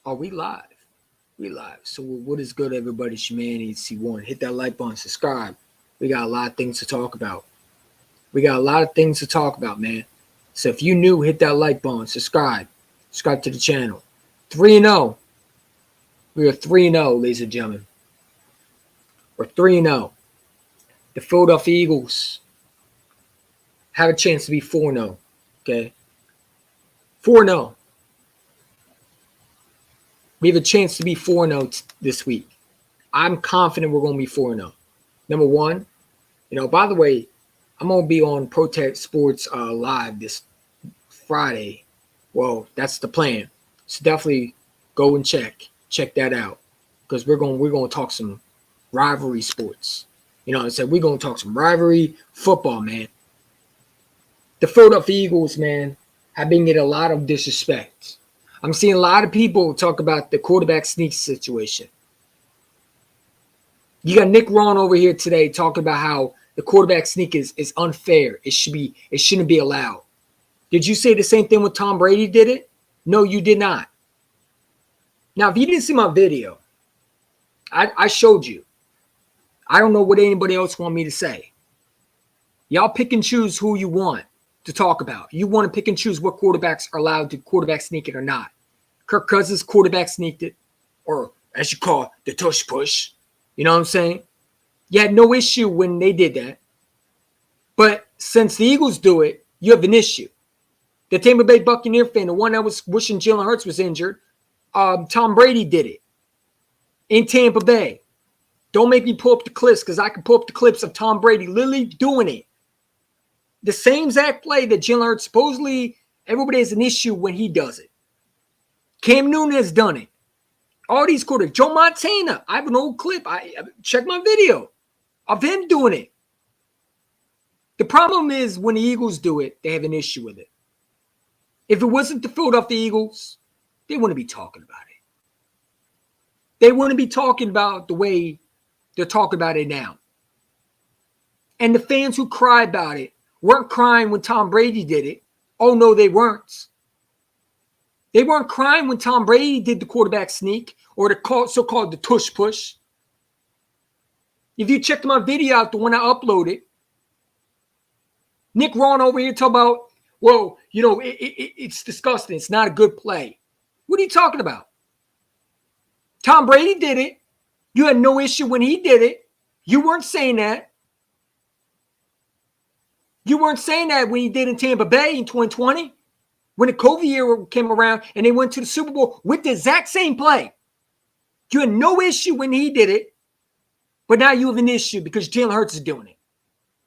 Oh, we live. We live. So what is good, everybody? It's your man, EC1. Hit that like button, subscribe. We got a lot of things to talk about. Man. So if you new, hit that like button, subscribe. Subscribe to the channel. 3-0. We are 3-0, ladies and gentlemen. We're 3-0. The Philadelphia Eagles have a chance to be 4-0. Okay? 4-0. We have a chance to be 4-0 this week. I'm confident we're going to be 4-0. Number one, by the way, I'm going to be on Protect Sports Live this Friday. Well, that's the plan. So definitely go and check that out, because we're going to talk some rivalry sports. We're going to talk some rivalry football, man. The Philadelphia Eagles, man, have been getting a lot of disrespect. I'm seeing a lot of people talk about the quarterback sneak situation. You got Nick Ron over here today talking about how the quarterback sneak is unfair. It shouldn't be allowed. Did you say the same thing when Tom Brady did it? No, you did not. Now, if you didn't see my video, I showed you. I don't know what anybody else want me to say. Y'all pick and choose who you want to talk about. You want to pick and choose what quarterbacks are allowed to quarterback sneak it or not. Kirk Cousins quarterback sneaked it, or as you call it, the tush push. You know what I'm saying? You had no issue when they did that. But since the Eagles do it, you have an issue. The Tampa Bay Buccaneer fan, the one that was wishing Jalen Hurts was injured, Tom Brady did it in Tampa Bay. Don't make me pull up the clips, because I can pull up the clips of Tom Brady literally doing it. The same exact play that Jalen Hurts supposedly everybody has an issue when he does it. Cam Newton has done it. All these quarterbacks. Joe Montana. I have an old clip. I check my video of him doing it. The problem is when the Eagles do it, they have an issue with it. If it wasn't the Philadelphia Eagles, they wouldn't be talking about it. They wouldn't be talking about the way they're talking about it now. And the fans who cry about it weren't crying when Tom Brady did it. Oh, no, they weren't. They weren't crying when Tom Brady did the quarterback sneak or the so-called the tush push. If you checked my video out, the one I uploaded, Nick Ron over here talking about, well, it's disgusting. It's not a good play. What are you talking about? Tom Brady did it. You had no issue when he did it. You weren't saying that. You weren't saying that when he did in Tampa Bay in 2020. When the COVID year came around and they went to the Super Bowl with the exact same play. You had no issue when he did it, but now you have an issue because Jalen Hurts is doing it.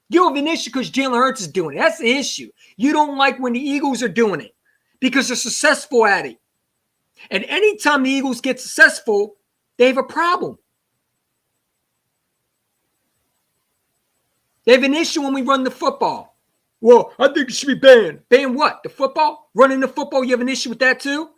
You have an issue because Jalen Hurts is doing it. That's the issue. You don't like when the Eagles are doing it because they're successful at it. And anytime the Eagles get successful, they have a problem. They have an issue when we run the football. Well, I think it should be banned. Ban what? The football? Running the football, you have an issue with that too?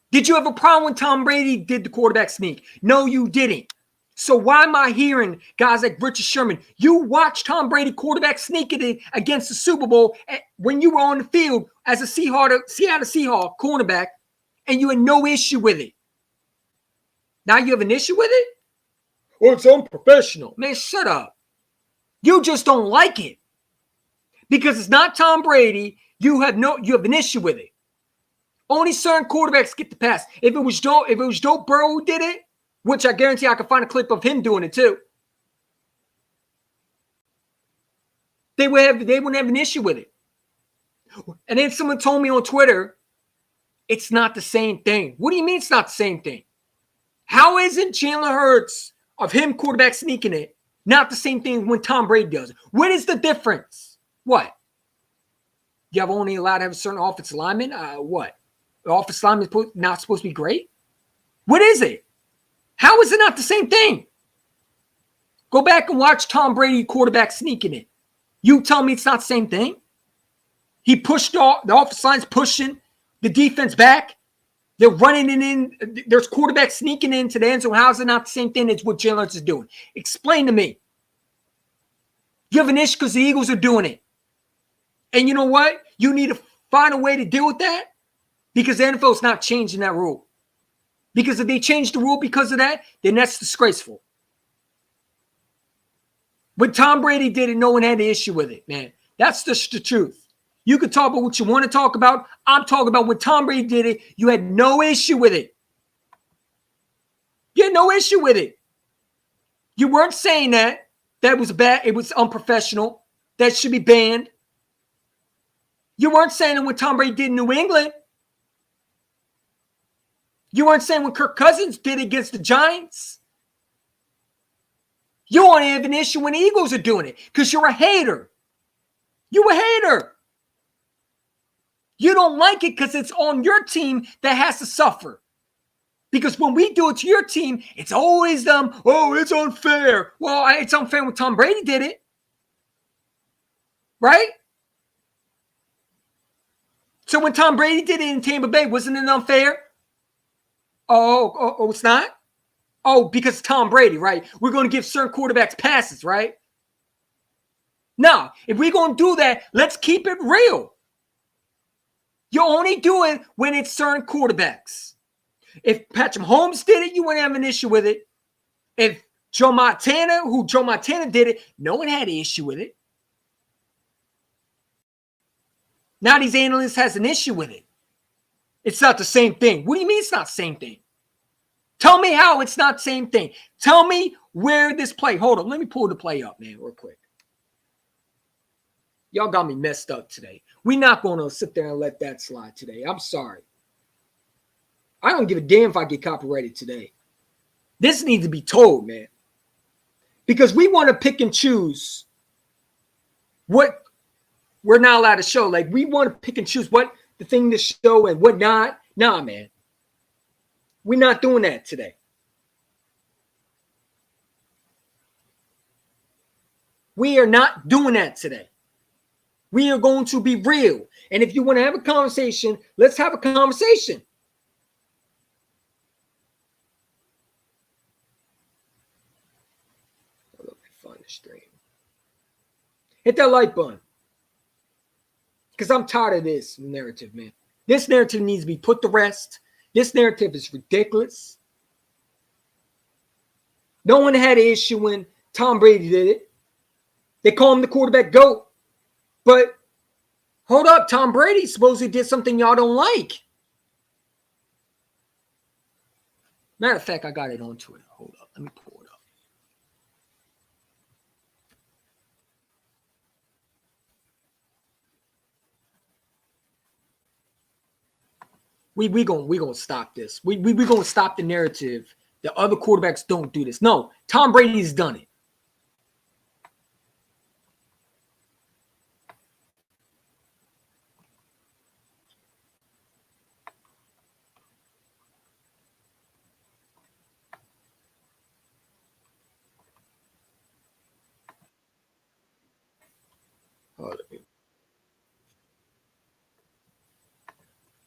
Did you have a problem when Tom Brady did the quarterback sneak? No, you didn't. So why am I hearing guys like Richard Sherman? You watched Tom Brady quarterback sneak it against the Super Bowl when you were on the field as a Seattle Seahawks cornerback, and you had no issue with it. Now you have an issue with it? Well, it's unprofessional. Man, shut up. You just don't like it. Because it's not Tom Brady, you have an issue with it. Only certain quarterbacks get the pass. If it was Joe Burrow who did it, which I guarantee I can find a clip of him doing it too, they wouldn't have an issue with it. And then someone told me on Twitter, it's not the same thing. What do you mean it's not the same thing? How isn't Jalen Hurts of him quarterback sneaking it not the same thing when Tom Brady does it? What is the difference? What? You have only allowed to have a certain offensive lineman? What? The offensive lineman is not supposed to be great? What is it? How is it not the same thing? Go back and watch Tom Brady quarterback sneaking it. You tell me it's not the same thing? He pushed the offensive line's pushing the defense back. They're running it in. There's quarterbacks sneaking into the end zone. How is it not the same thing as what Jalen Hurts is doing? Explain to me. You have an issue because the Eagles are doing it. And you know what? You need to find a way to deal with that, because the NFL is not changing that rule. Because if they change the rule because of that, then that's disgraceful. When Tom Brady did it, no one had an issue with it, man. That's just the truth. You can talk about what you want to talk about. I'm talking about when Tom Brady did it, you had no issue with it. You had no issue with it. You weren't saying that was bad, it was unprofessional, that should be banned. You weren't saying it when Tom Brady did in New England. You weren't saying when Kirk Cousins did it against the Giants. You only have an issue when the Eagles are doing it because you're a hater. You're a hater. You don't like it because it's on your team that has to suffer. Because when we do it to your team, it's always them, oh, it's unfair. Well, it's unfair when Tom Brady did it. Right? So when Tom Brady did it in Tampa Bay, wasn't it unfair? Oh, it's not? Oh, because it's Tom Brady, right? We're going to give certain quarterbacks passes, right? No, if we're going to do that, let's keep it real. You only do it when it's certain quarterbacks. If Patrick Mahomes did it, you wouldn't have an issue with it. If Joe Montana did it, no one had an issue with it. Now these analysts has an issue with it. It's not the same thing. What do you mean it's not the same thing? Tell me how it's not the same thing. Tell me where this play. Hold on. Let me pull the play up, man, real quick. Y'all got me messed up today. We're not going to sit there and let that slide today. I'm sorry. I don't give a damn if I get copyrighted today. This needs to be told, man. Because we want to pick and choose what we're not allowed to show. Like, we want to pick and choose what the thing to show and what not. Nah, man. We're not doing that today. We are not doing that today. We are going to be real. And if you want to have a conversation, let's have a conversation. Let me find the stream. Hit that like button. Because I'm tired of this narrative, man. This narrative needs to be put to rest. This narrative is ridiculous. No one had an issue when Tom Brady did it. They call him the quarterback GOAT. But hold up, Tom Brady supposedly did something y'all don't like. Matter of fact, I got it on Twitter. Hold up. Let me pull it up. We gonna stop this. We gonna stop the narrative that other quarterbacks don't do this. No, Tom Brady's done it.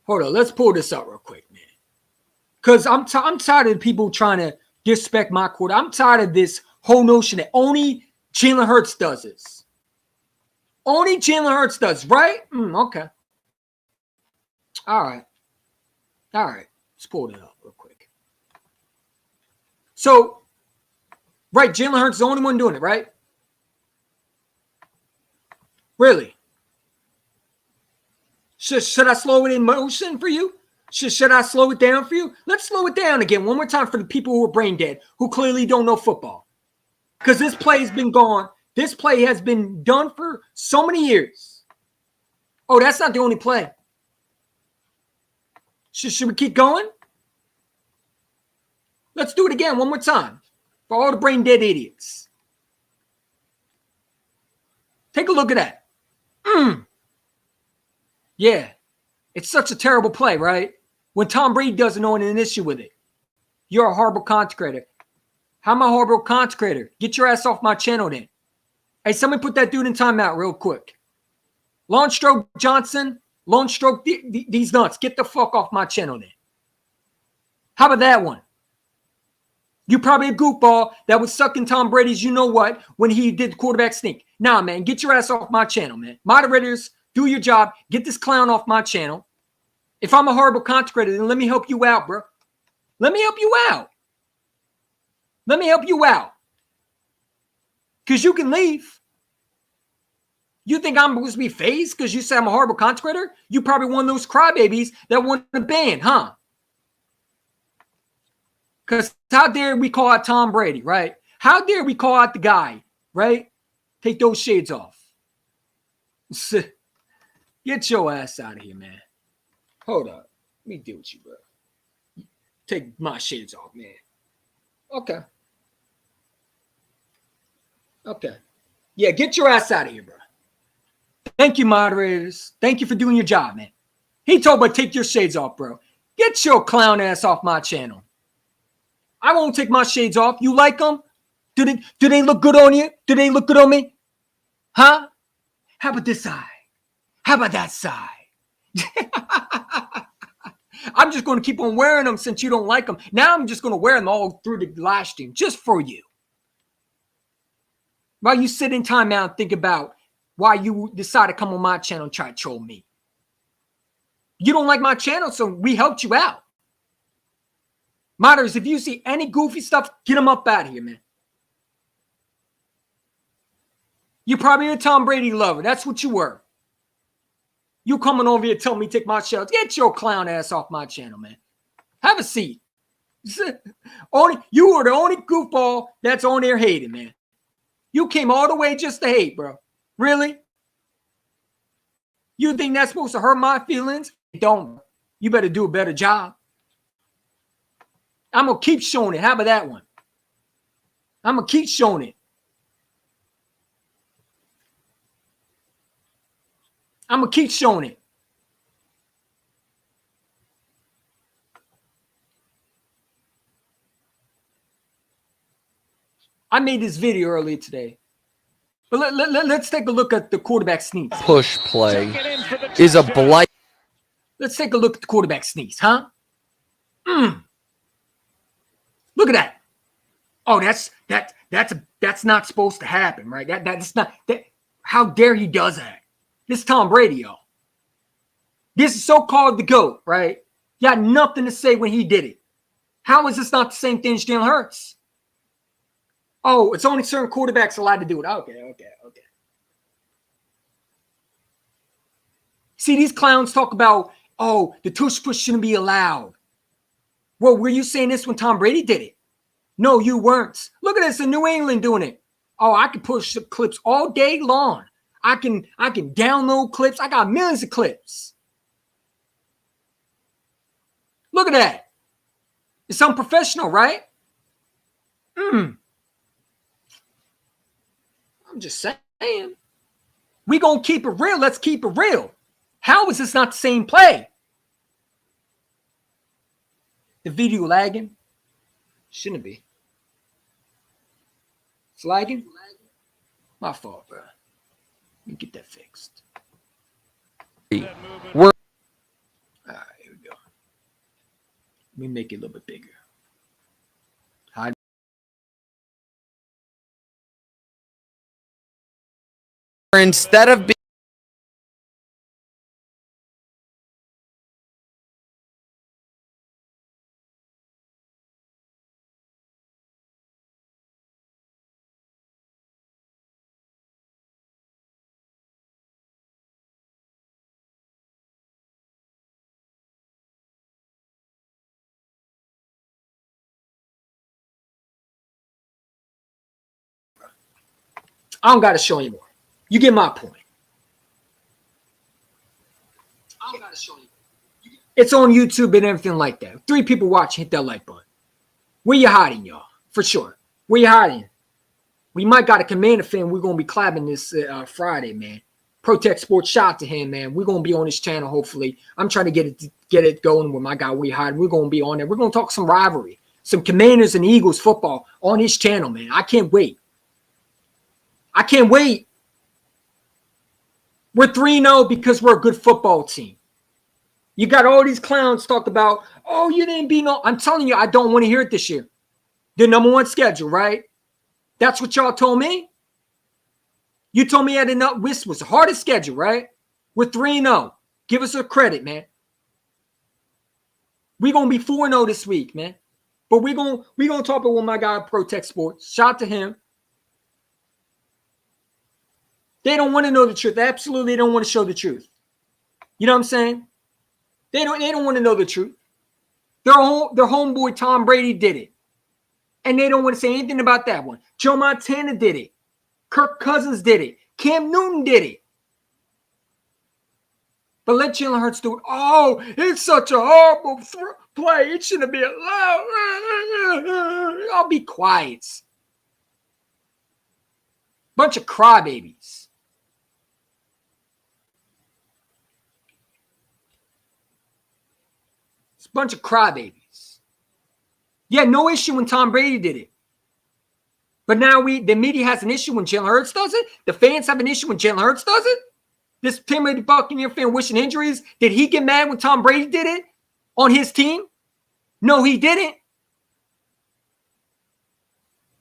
Hold on, let's pull this up real quick, man. Because I'm tired of people trying to disrespect my quarter. I'm tired of this whole notion that only Jalen Hurts does this. Only Jalen Hurts does, right? Okay. All right. Let's pull it up real quick. So, right, Jalen Hurts is the only one doing it, right? Really? Should I slow it in motion for you? Should I slow it down for you? Let's slow it down again one more time for the people who are brain dead, who clearly don't know football. Because this play has been gone. This play has been done for so many years. Oh, that's not the only play. Should we keep going? Let's do it again one more time for all the brain dead idiots. Take a look at that. Yeah, it's such a terrible play, right? When Tom Brady doesn't own an issue with it. You're a horrible content creator. How am I a horrible content creator? Get your ass off my channel then. Hey, somebody put that dude in timeout real quick. Lawn Stroke Johnson, Lawn Stroke these nuts. Get the fuck off my channel then. How about that one? You probably a goofball that was sucking Tom Brady's you know what when he did the quarterback sneak. Nah, man, get your ass off my channel, man. Moderators, Do your job. Get this clown off my channel. If I'm a horrible content creator, then let me help you out, bro. Let me help you out. Let me help you out. Because you can leave. You think I'm supposed to be phased because you say I'm a horrible content creator? You probably one of those crybabies that want to ban, huh? Because how dare we call out Tom Brady, right? How dare we call out the guy, right? Take those shades off. Get your ass out of here, man. Hold up. Let me deal with you, bro. Take my shades off, man. Okay. Okay. Yeah, get your ass out of here, bro. Thank you, moderators. Thank you for doing your job, man. He told me take your shades off, bro. Get your clown ass off my channel. I won't take my shades off. You like them? Do they look good on you? Do they look good on me? Huh? How about this side? How about that side? I'm just going to keep on wearing them since you don't like them. Now I'm just going to wear them all through the live stream just for you. While you sit in timeout and think about why you decide to come on my channel and try to troll me. You don't like my channel, so we helped you out. Moderators, if you see any goofy stuff, get them up out of here, man. You're probably a Tom Brady lover. That's what you were. You coming over here telling me to take my shells. Get your clown ass off my channel, man. Have a seat. You were the only goofball that's on there hating, man. You came all the way just to hate, bro. Really? You think that's supposed to hurt my feelings? Don't. You better do a better job. I'm going to keep showing it. How about that one? I'm going to keep showing it. I'm going to keep showing it. I made this video earlier today. But let's take a look at the quarterback sneak. Push play is a blight. Let's take a look at the quarterback sneaks, huh? Look at that. Oh, that's not supposed to happen, right? That's not that. How dare he does that? This is Tom Brady, yo. This is so-called the GOAT, right? You had nothing to say when he did it. How is this not the same thing as Jalen Hurts? Oh, it's only certain quarterbacks allowed to do it. Okay. See, these clowns talk about, oh, the tush push shouldn't be allowed. Well, were you saying this when Tom Brady did it? No, you weren't. Look at this in New England doing it. Oh, I can push the clips all day long. I can download clips. I got millions of clips. Look at that. It's unprofessional, right? I'm just saying. We gonna keep it real. Let's keep it real. How is this not the same play? The video lagging? Shouldn't be. It's lagging? My fault, bro. Let me get that fixed. We're all right, here we go. Let me make it a little bit bigger. instead of being I don't got to show anymore. You get my point. I don't got to show you. It's on YouTube and everything like that. 3 people watch, hit that like button. Where you hiding, y'all? For sure. Where you hiding? We might got a Commander fan. We're going to be clapping this Friday, man. Protect Sports, shout out to him, man. We're going to be on his channel, hopefully. I'm trying to get it going with my guy, Where You Hiding. We're going to be on there. We're going to talk some rivalry, some Commanders and Eagles football on his channel, man. I can't wait. I can't wait. We're 3-0 because we're a good football team. You got all these clowns talk about, oh, you didn't beat no. I'm telling you, I don't want to hear it this year. The number 1 schedule, right? That's what y'all told me. You told me this was the hardest schedule, right? We're 3-0. Give us a credit, man. We're going to be 4-0 this week, man. But we're gonna talk about with my guy Protect Sports. Shout out to him. They don't want to know the truth. They absolutely don't want to show the truth. You know what I'm saying? They don't want to know the truth. Their homeboy Tom Brady did it. And they don't want to say anything about that one. Joe Montana did it. Kirk Cousins did it. Cam Newton did it. But let Jalen Hurts do it. Oh, it's such a horrible play. It shouldn't be allowed. I'll be quiet. Bunch of crybabies. It's a bunch of crybabies. Yeah, no issue when Tom Brady did it. But now the media has an issue when Jalen Hurts does it. The fans have an issue when Jalen Hurts does it. This timid Buccaneer fan wishing injuries. Did he get mad when Tom Brady did it on his team? No, he didn't.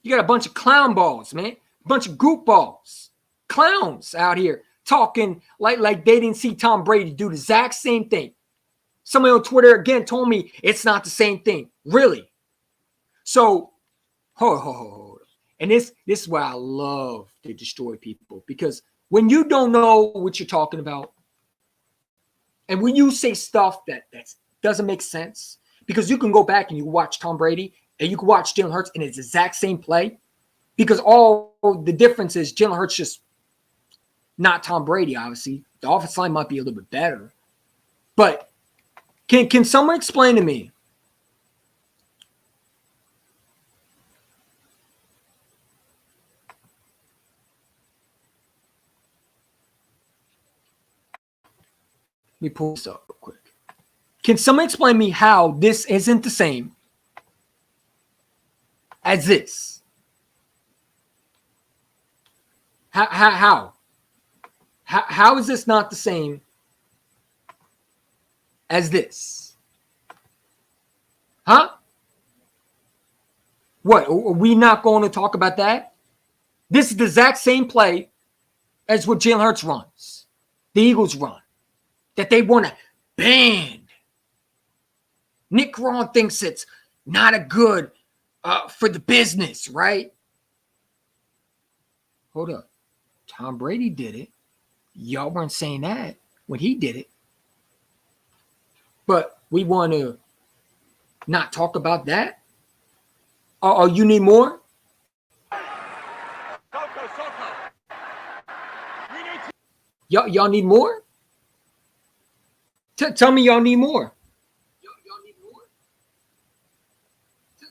You got a bunch of clown balls, man. A bunch of goop balls. Clowns out here talking like they didn't see Tom Brady do the exact same thing. Somebody on Twitter again told me it's not the same thing. Really? So, hold. And this is why I love to destroy people, because when you don't know what you're talking about, and when you say stuff that doesn't make sense, because you can go back and you watch Tom Brady and you can watch Jalen Hurts and it's the exact same play, because all the difference is Jalen Hurts just not Tom Brady, obviously. The offensive line might be a little bit better. But can someone explain to me Let me pull this up real quick. Can someone explain me how this isn't the same as this? How is this not the same as this? Huh? What? Are we not going to talk about that? This is the exact same play as what Jalen Hurts runs. The Eagles run. That they want to ban. Nick Ron thinks it's not a good for the business, right? Hold up. Tom Brady did it. Y'all weren't saying that when he did it. But we want to not talk about that? Oh, you need more? Y'all need more? Tell me y'all need more. Y'all need more?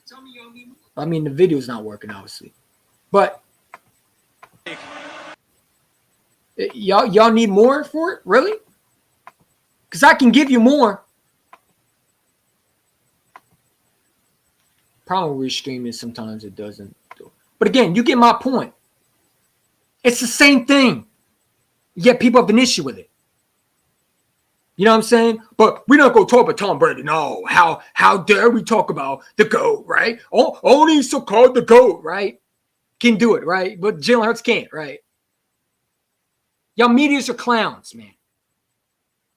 Tell me y'all need more. I mean, the video's not working, obviously. But y'all need more for it? Really? Because I can give you more. Problem with restreaming is sometimes it doesn't. But again, you get my point. It's the same thing. Yet people have an issue with it. You know what I'm saying? But we're not going to talk about Tom Brady. No. How dare we talk about the GOAT, right? Only so-called the GOAT, right? Can do it, right? But Jalen Hurts can't, right? Y'all medias are clowns, man.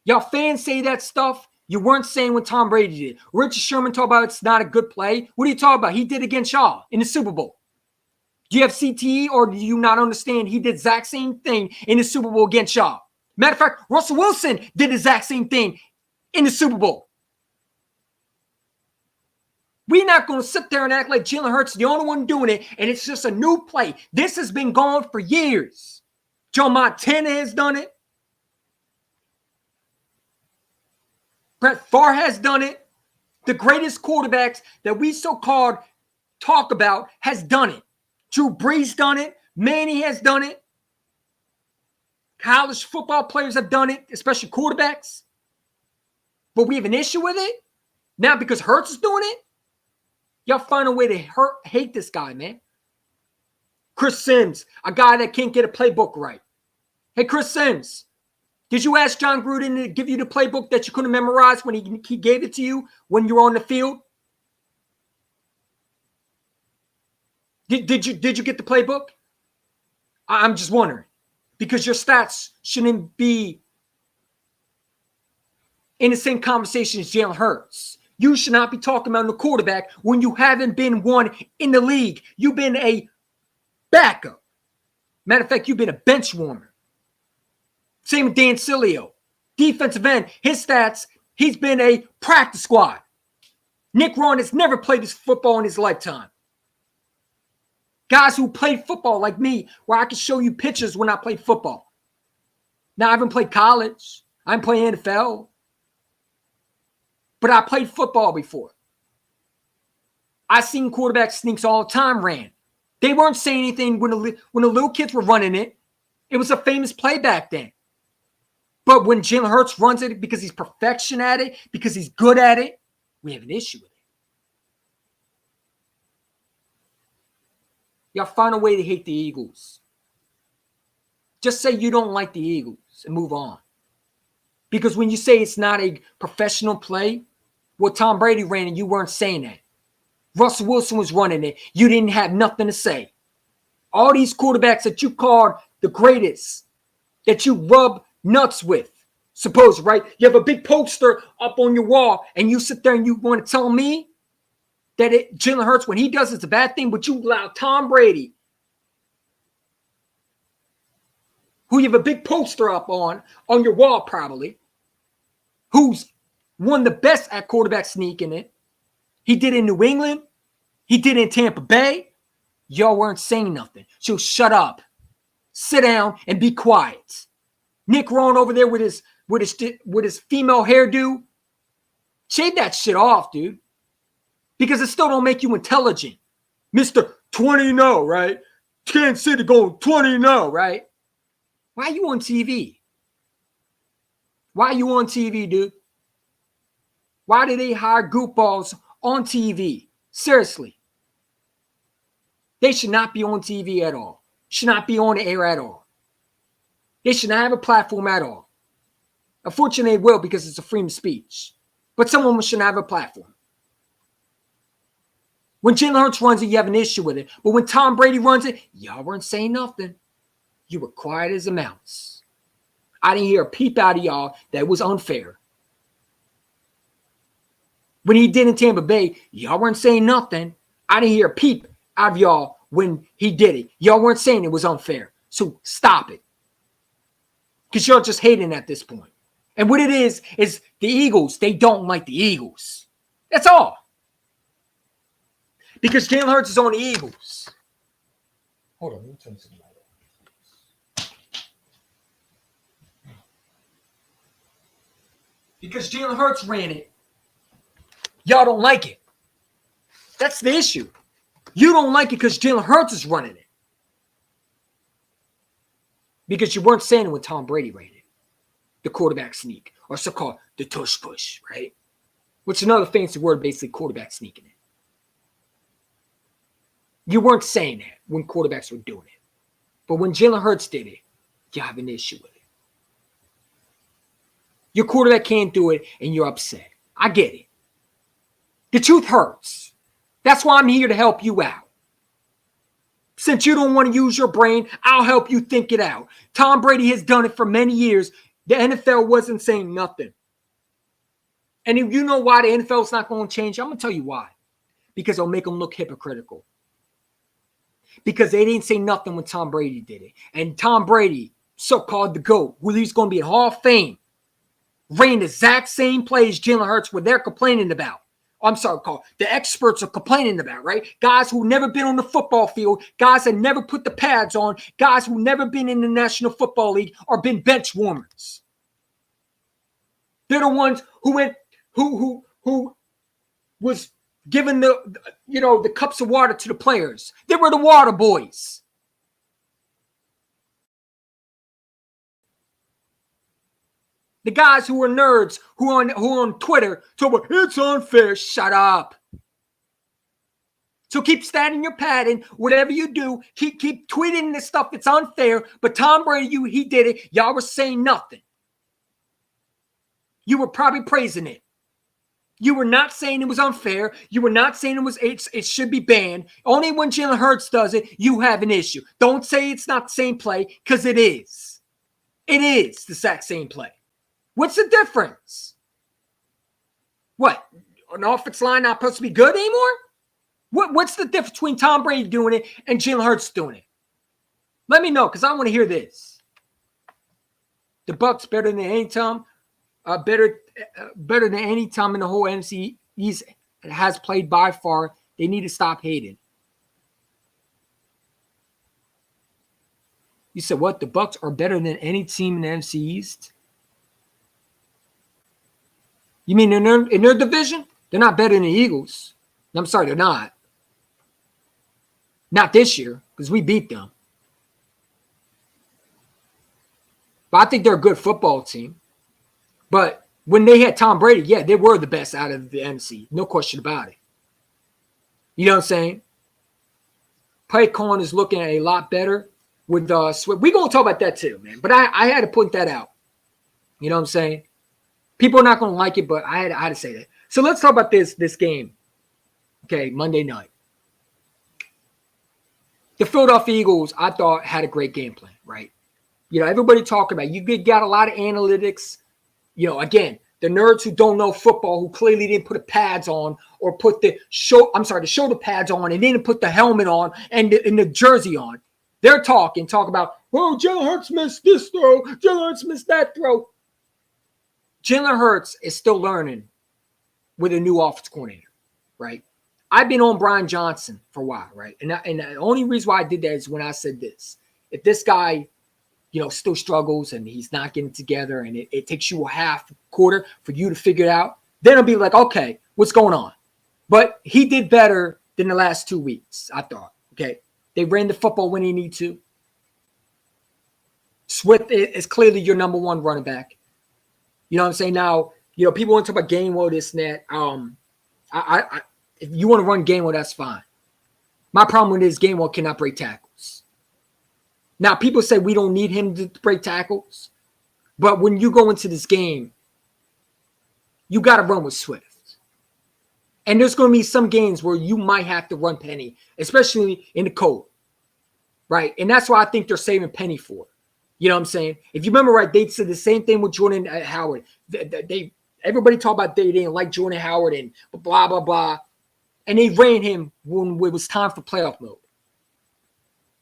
Y'all fans say that stuff you weren't saying when Tom Brady did. Richard Sherman talked about it's not a good play. What are you talking about? He did against Shaw in the Super Bowl. Do you have CTE or do you not understand he did the exact same thing in the Super Bowl against Shaw? Matter of fact, Russell Wilson did the exact same thing in the Super Bowl. We're not going to sit there and act like Jalen Hurts is the only one doing it, and it's just a new play. This has been going for years. Joe Montana has done it. Brett Favre has done it. The greatest quarterbacks that we so-called talk about has done it. Drew Brees done it. Manny has done it. College football players have done it, especially quarterbacks. But we have an issue with it now because Hurts is doing it. Y'all find a way to hate this guy, man. Chris Sims, a guy that can't get a playbook right. Hey, Chris Sims, did you ask John Gruden to give you the playbook that you couldn't memorize when he gave it to you when you were on the field? Did you get the playbook? I'm just wondering. Because your stats shouldn't be in the same conversation as Jalen Hurts. You should not be talking about the quarterback when you haven't been one in the league. You've been a backup. Matter of fact, you've been a bench warmer. Same with Dan Sileo. Defensive end, his stats, he's been a practice squad. Nick Rowan has never played this football in his lifetime. Guys who played football like me, where I can show you pictures when I played football. Now, I haven't played college. I haven't played NFL. But I played football before. I seen quarterback sneaks all the time ran. They weren't saying anything when the little kids were running it. It was a famous play back then. But when Jalen Hurts runs it because he's perfection at it, because he's good at it, we have an issue with it. Y'all find a way to hate the Eagles. Just say you don't like the Eagles and move on. Because when you say it's not a professional play, well, Tom Brady ran and you weren't saying that. Russell Wilson was running it. You didn't have nothing to say. All these quarterbacks that you called the greatest, that you rub nuts with, suppose, right? You have a big poster up on your wall and you sit there and you want to tell me that Jalen Hurts, when he does, it's a bad thing, but you allow Tom Brady, who you have a big poster up on your wall probably, who's one of the best at quarterback sneaking it. He did in New England. He did in Tampa Bay. Y'all weren't saying nothing. So shut up. Sit down and be quiet. Nick Rowan over there with his female hairdo. Shave that shit off, dude. Because it still don't make you intelligent. Mr. 20-0, right? Kansas City going 20-0, right? Why are you on TV? Why are you on TV, dude? Why do they hire goofballs on TV? Seriously. They should not be on TV at all. Should not be on the air at all. They should not have a platform at all. Unfortunately, they will because it's a freedom of speech. But some of them should not have a platform. When Jalen Hurts runs it, you have an issue with it. But when Tom Brady runs it, y'all weren't saying nothing. You were quiet as a mouse. I didn't hear a peep out of y'all that it was unfair. When he did in Tampa Bay, y'all weren't saying nothing. I didn't hear a peep out of y'all when he did it. Y'all weren't saying it was unfair. So stop it. Because y'all just hating at this point. And what it is the Eagles, they don't like the Eagles. That's all. Because Jalen Hurts is on the Eagles. Hold on, let me turn this light on. Because Jalen Hurts ran it. Y'all don't like it. That's the issue. You don't like it because Jalen Hurts is running it. Because you weren't saying it when Tom Brady ran it. The quarterback sneak. Or so-called the tush push, right? Which is another fancy word, basically quarterback sneaking it. You weren't saying that when quarterbacks were doing it. But when Jalen Hurts did it, you have an issue with it. Your quarterback can't do it, and you're upset. I get it. The truth hurts. That's why I'm here to help you out. Since you don't want to use your brain, I'll help you think it out. Tom Brady has done it for many years. The NFL wasn't saying nothing. And if you know why the NFL is not going to change, I'm going to tell you why. Because it'll make them look hypocritical. Because they didn't say nothing when Tom Brady did it. And Tom Brady, so-called the GOAT, who he's going to be in Hall of Fame, ran the exact same plays Jalen Hurts where they're complaining about. I'm sorry, Carl. The experts are complaining about, right? Guys who never been on the football field, guys that never put the pads on, guys who never been in the National Football League or been bench warmers. They're the ones who was giving the cups of water to the players. They were the water boys. The guys who are nerds, who are on Twitter, talk about it's unfair. Shut up. So keep standing your pad and whatever you do, keep tweeting this stuff. It's unfair. But Tom Brady, he did it. Y'all were saying nothing. You were probably praising it. You were not saying it was unfair. You were not saying it should be banned. Only when Jalen Hurts does it, you have an issue. Don't say it's not the same play, because it is. It is the exact same play. What's the difference? What? An offensive line not supposed to be good anymore? What's the difference between Tom Brady doing it and Jalen Hurts doing it? Let me know, because I want to hear this. The Bucs better than any time, better than any time in the whole NFC East has played by far. They need to stop hating. You said what? The Bucs are better than any team in the NFC East? You mean in their division? They're not better than the Eagles. I'm sorry, they're not. Not this year, because we beat them. But I think they're a good football team. But when they had Tom Brady, yeah, they were the best out of the NFC. No question about it. You know what I'm saying? Play calling is looking a lot better with Swift. We're going to talk about that too, man. But I had to point that out. You know what I'm saying? People are not going to like it, but I had to say that. So let's talk about this game. Okay, Monday night. The Philadelphia Eagles, I thought, had a great game plan, right? You know, everybody talking about it. You got a lot of analytics. You know, again, the nerds who don't know football, who clearly didn't put the pads on or put the shoulder pads on and didn't put the helmet on and the jersey on. They're talk about, oh, Jalen Hurts missed this throw. Jalen Hurts missed that throw. Jalen Hurts is still learning with a new offensive coordinator, right? I've been on Brian Johnson for a while, right? And the only reason why I did that is when I said this. If this guy, you know, still struggles and he's not getting it together and it takes you a half quarter for you to figure it out, then I'll be like, okay, what's going on? But he did better than the last 2 weeks, I thought, okay? They ran the football when they need to. Swift is clearly your number one running back. You know what I'm saying? Now, you know, people want to talk about Gainwell, this and that. If you want to run Gainwell, that's fine. My problem with this, Gainwell cannot break tackles. Now, people say we don't need him to break tackles. But when you go into this game, you got to run with Swift. And there's going to be some games where you might have to run Penny, especially in the cold. Right? And that's why I think they're saving Penny for. You know what I'm saying? If you remember right, they said the same thing with Jordan Howard. Everybody talked about they didn't like Jordan Howard and blah, blah, blah. And they ran him when it was time for playoff mode.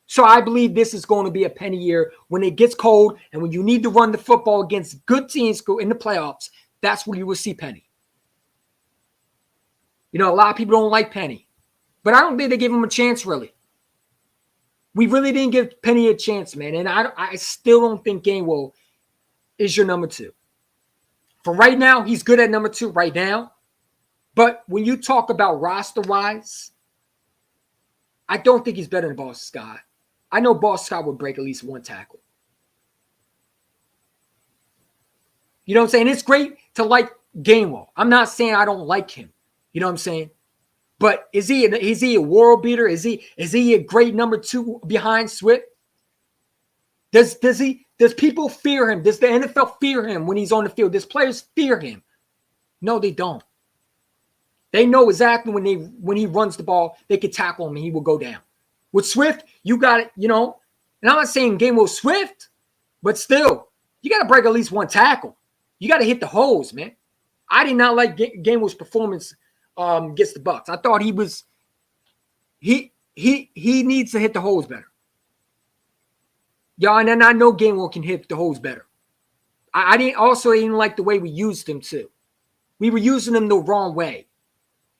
So I believe this is going to be a Penny year when it gets cold and when you need to run the football against good teams in the playoffs. That's where you will see Penny. You know, a lot of people don't like Penny. But I don't think they gave him a chance, really. We really didn't give Penny a chance, man. And I still don't think Gainwell is your number two. For right now, he's good at number two right now. But when you talk about roster-wise, I don't think he's better than Boston Scott. I know Boston Scott would break at least one tackle. You know what I'm saying? It's great to like Gainwell. I'm not saying I don't like him. You know what I'm saying? But is he a world beater? Is he a great number two behind Swift? Does people fear him? Does the NFL fear him when he's on the field? Does players fear him? No, they don't. They know exactly when he runs the ball, they can tackle him and he will go down. With Swift, you got it, you know. And I'm not saying Gainwell Swift, but still, you got to break at least one tackle. You got to hit the holes, man. I did not like Gainwell's performance against the Bucs. I thought he needs to hit the holes better. Yeah, and then I know Gainwell can hit the holes better. I didn't like the way we used him too. We were using him the wrong way.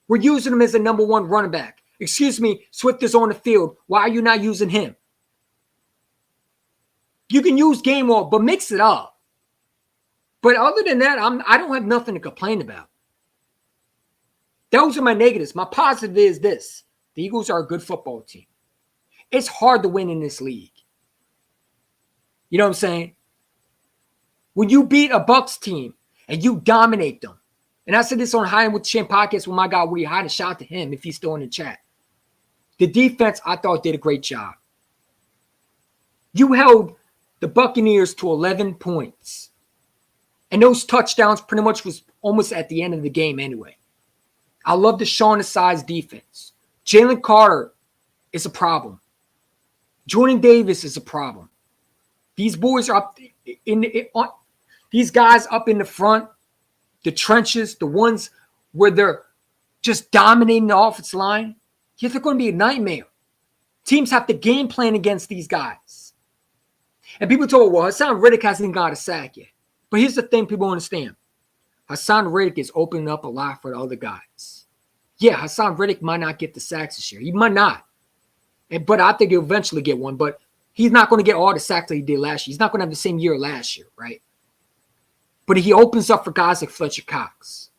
We're using him as a number one running back. Excuse me, Swift is on the field. Why are you not using him? You can use Gainwell, but mix it up. But other than that, I don't have nothing to complain about. Those are my negatives. My positive is this. The Eagles are a good football team. It's hard to win in this league. You know what I'm saying? When you beat a Bucs team and you dominate them, and I said this on High with Chin podcast with my guy Woody Hyde, a shout out to him if he's still in the chat. The defense, I thought, did a great job. You held the Buccaneers to 11 points. And those touchdowns pretty much was almost at the end of the game anyway. I love the Sean Asai's defense. Jalen Carter is a problem. Jordan Davis is a problem. These boys are up these guys up in the front, the trenches, the ones where they're just dominating the offensive line, yeah, they're going to be a nightmare. Teams have to game plan against these guys. And people told, well, Hassan Reddick hasn't got a sack yet. But here's the thing people understand. Hassan Reddick is opening up a lot for the other guys. Yeah, Hassan Reddick might not get the sacks this year. He might not. But I think he'll eventually get one. But he's not going to get all the sacks that he did last year. He's not going to have the same year last year, right? But he opens up for guys like Fletcher Cox.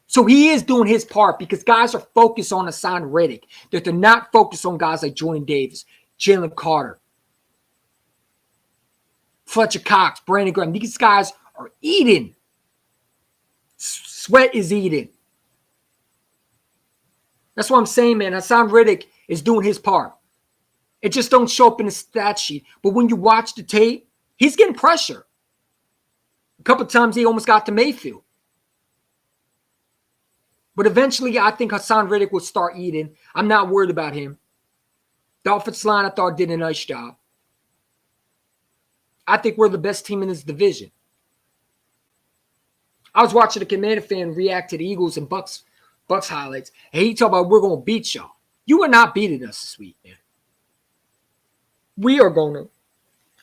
So he is doing his part because guys are focused on Hassan Reddick. That they're not focused on guys like Jordan Davis, Jalen Carter, Fletcher Cox, Brandon Graham. These guys are eating. Sweat is eating. That's what I'm saying, man. Hassan Reddick is doing his part. It just don't show up in the stat sheet. But when you watch the tape, he's getting pressure. A couple of times he almost got to Mayfield. But eventually, I think Hassan Reddick will start eating. I'm not worried about him. The offensive line, I thought, did a nice job. I think we're the best team in this division. I was watching a Commander fan react to the Eagles and Bucks highlights, and he talked about we're going to beat y'all. You are not beating us this week, man. We are going to.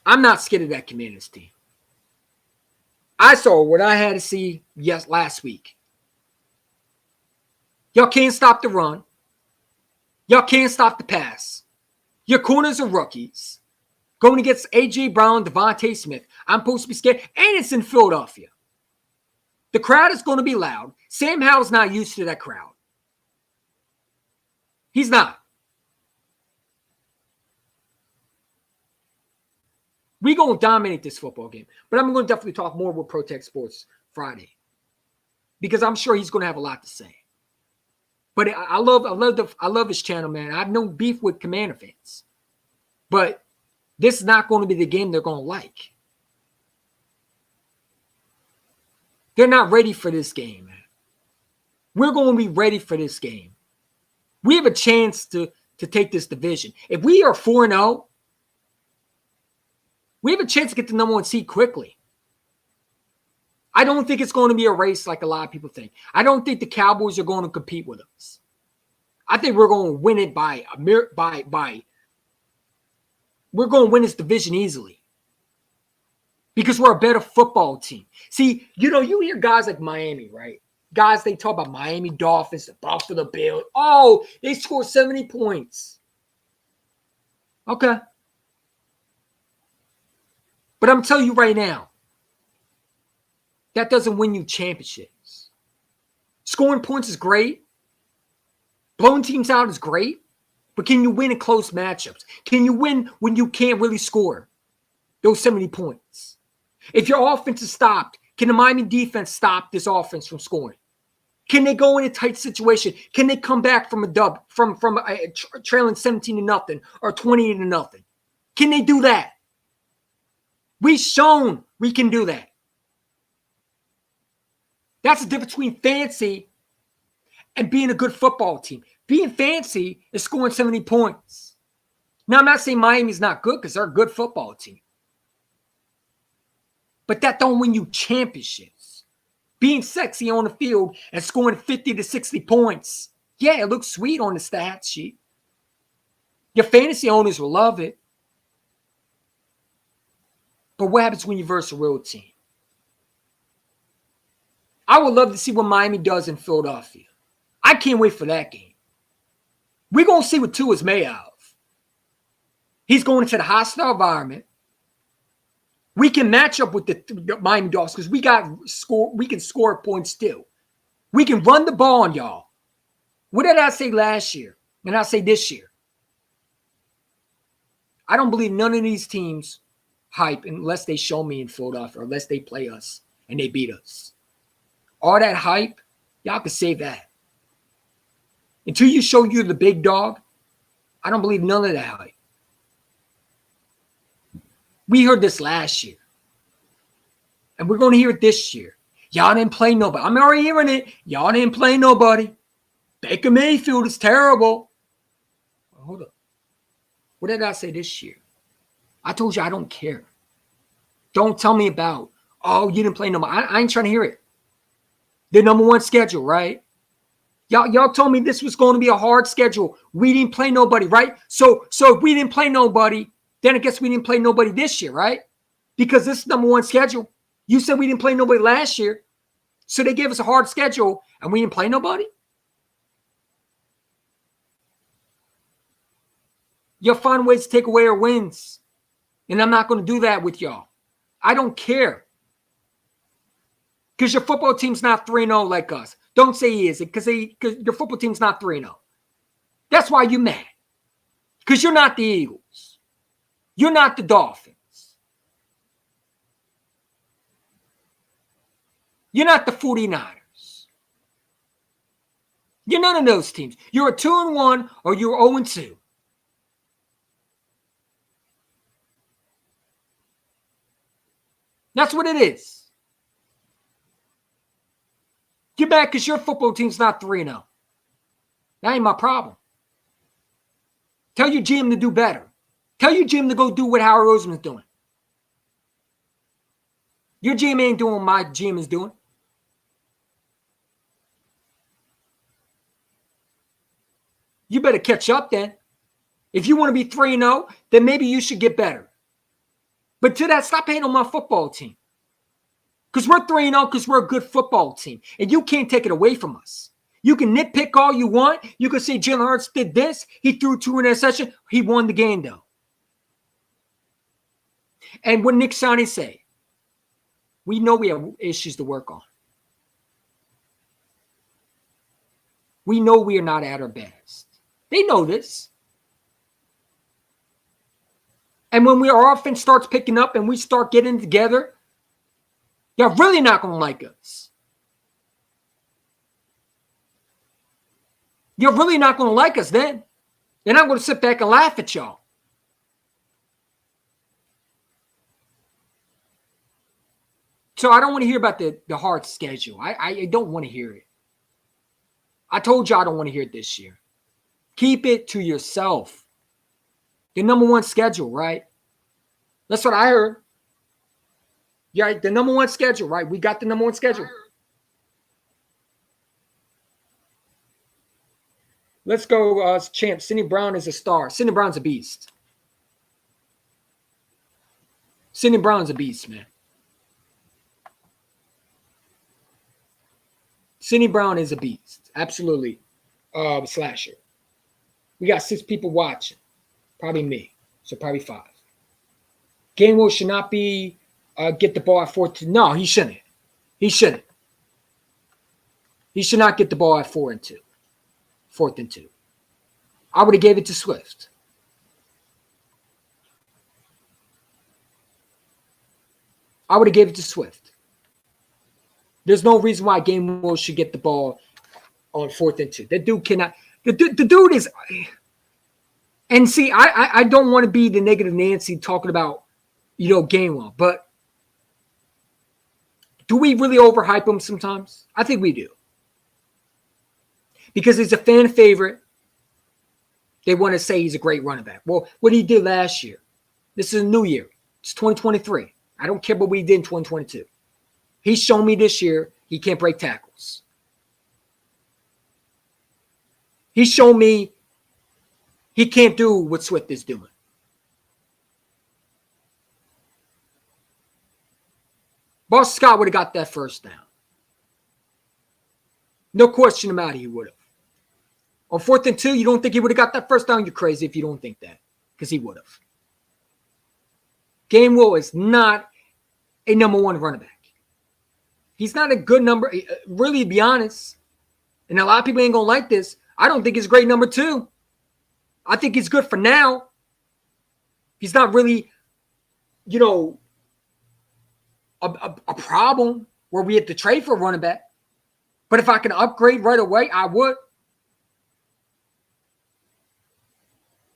I'm not scared of that Commanders team. I saw what I had to see last week. Y'all can't stop the run. Y'all can't stop the pass. Your corners are rookies. Going against A.J. Brown, Devontae Smith. I'm supposed to be scared. And it's in Philadelphia. The crowd is going to be loud. Sam Howell's not used to that crowd. He's not. We're going to dominate this football game. But I'm going to definitely talk more with Protect Sports Friday. Because I'm sure he's going to have a lot to say. But I love his channel, man. I have no beef with Commander fans. But this is not going to be the game they're going to like. They're not ready for this game, man. We're going to be ready for this game. We have a chance to take this division. If we are 4-0, we have a chance to get the number 1 seed quickly. I don't think it's going to be a race like a lot of people think. I don't think the Cowboys are going to compete with us. I think we're going to win it by we're going to win this division easily. Because we're a better football team. See, you hear guys like Miami, right? Guys, they talk about Miami Dolphins, the Buffalo Bills. Oh, they scored 70 points. Okay. But I'm telling you right now, that doesn't win you championships. Scoring points is great. Blowing teams out is great. But can you win in close matchups? Can you win when you can't really score those 70 points? If your offense is stopped, can the Miami defense stop this offense from scoring? Can they go in a tight situation? Can they come back from a dub, from trailing 17-0 or 20-0? Can they do that? We've shown we can do that. That's the difference between fancy and being a good football team. Being fancy is scoring 70 points. Now, I'm not saying Miami's not good because they're a good football team. But that don't win you championships. Being sexy on the field and scoring 50 to 60 points. Yeah, it looks sweet on the stat sheet. Your fantasy owners will love it. But what happens when you verse a real team? I would love to see what Miami does in Philadelphia. I can't wait for that game. We're going to see what Tua's made of. He's going into the hostile environment. We can match up with the Miami Dolphins because we can score points too. We can run the ball on y'all. What did I say last year? And I say this year. I don't believe none of these teams hype unless they show me in Philadelphia or unless they play us and they beat us. All that hype, y'all can save that. Until you show you're the big dog, I don't believe none of that hype. We heard this last year. And we're going to hear it this year. Y'all didn't play nobody. I'm already hearing it. Y'all didn't play nobody. Baker Mayfield is terrible. Well, hold up. What did I say this year? I told you I don't care. Don't tell me about, oh, you didn't play nobody. I ain't trying to hear it. The number 1 schedule, right? Y'all told me this was going to be a hard schedule. We didn't play nobody, right? So if we didn't play nobody, then I guess we didn't play nobody this year, right? Because this is number one schedule. You said we didn't play nobody last year. So they gave us a hard schedule and we didn't play nobody? You'll find ways to take away our wins. And I'm not going to do that with y'all. I don't care. Because your football team's not 3-0 like us. Don't say he is, because your football team's not 3-0. That's why you're mad. Because you're not the Eagles. You're not the Dolphins. You're not the 49ers. You're none of those teams. You're a 2-1 or you're 0-2. That's what it is. You're mad because your football team's not 3-0. That ain't my problem. Tell your GM to do better. Tell your GM to go do what Howard Roseman's doing. Your GM ain't doing what my GM is doing. You better catch up then. If you want to be 3-0, then maybe you should get better. But to that, stop hating on my football team. Because we're 3-0 because we're a good football team. And you can't take it away from us. You can nitpick all you want. You can say Jalen Hurts did this. He threw 2 interceptions. He won the game, though. And what Nick Sirianni say? We know we have issues to work on. We know we are not at our best. They know this. And when our offense starts picking up and we start getting together, you're really not going to like us. You're really not going to like us then. Then I'm going to sit back and laugh at y'all. So I don't want to hear about the hard schedule. I don't want to hear it. I told you I don't want to hear it this year. Keep it to yourself. The number one schedule, right? That's what I heard. Yeah, the number one schedule, right? We got the number one schedule. Let's go, champ. Sidney Brown is a star. Sidney Brown's a beast. Sidney Brown's a beast, man. Sidney Brown is a beast. Absolutely. Slasher. We got 6 people watching. Probably me. So probably 5. Gainwell should not be get the ball at 4. No, he shouldn't. He shouldn't. He should not get the ball at 4 and 2. 4th and 2. I would have gave it to Swift. I would have gave it to Swift. There's no reason why Gainwell should get the ball on 4th and 2. That dude cannot. The dude is. And see, I don't want to be the negative Nancy talking about, Gainwell, but do we really overhype him sometimes? I think we do. Because he's a fan favorite. They want to say he's a great running back. Well, what he did last year. This is a new year. It's 2023. I don't care what we did in 2022. He's shown me this year he can't break tackles. He's shown me he can't do what Swift is doing. Boston Scott would have got that first down. No question about it, he would have. On 4th and 2, you don't think he would have got that first down? You're crazy if you don't think that, because he would have. Gainwell is not a number 1 running back. He's not a good number, really, to be honest. And a lot of people ain't going to like this. I don't think he's a great number 2. I think he's good for now. He's not really, a problem where we have to trade for a running back. But if I can upgrade right away, I would.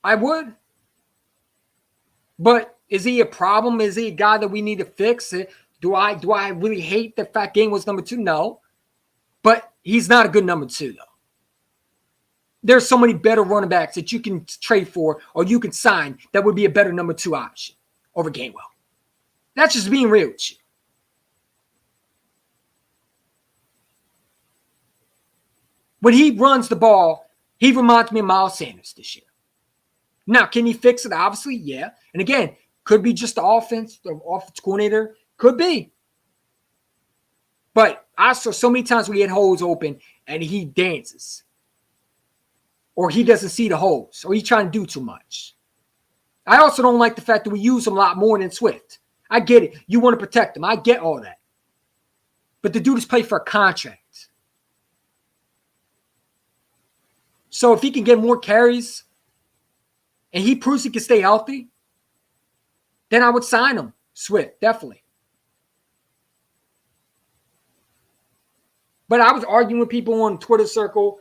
I would. But is he a problem? Is he a guy that we need to fix? Do I really hate the fact Gainwell's number 2? No. But he's not a good number 2, though. There's so many better running backs that you can trade for or you can sign that would be a better number 2 option over Gainwell. That's just being real with you. When he runs the ball, he reminds me of Miles Sanders this year. Now, can he fix it? Obviously, yeah. And again, could be just the offense coordinator. Could be. But I saw so many times we had holes open and he dances. Or he doesn't see the holes. Or he's trying to do too much. I also don't like the fact that we use him a lot more than Swift. I get it. You want to protect him. I get all that. But the dude is playing for a contract. So if he can get more carries and he proves he can stay healthy, then I would sign him. Swift, definitely. But I was arguing with people on Twitter circle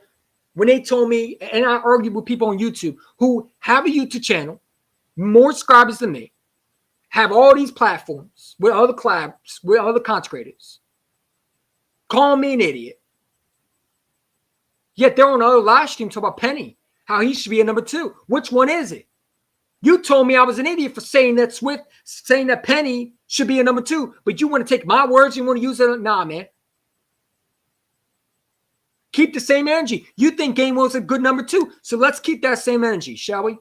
when they told me, and I argued with people on YouTube who have a YouTube channel, more subscribers than me, have all these platforms with other collabs, with other content creators, call me an idiot. Yet they're on other live stream talking about Penny, how he should be a number 2. Which one is it? You told me I was an idiot for saying that saying that Penny should be a number 2, but you want to take my words and you want to use it? Nah, man. Keep the same energy. You think Gainwell's a good number 2, so let's keep that same energy, shall we?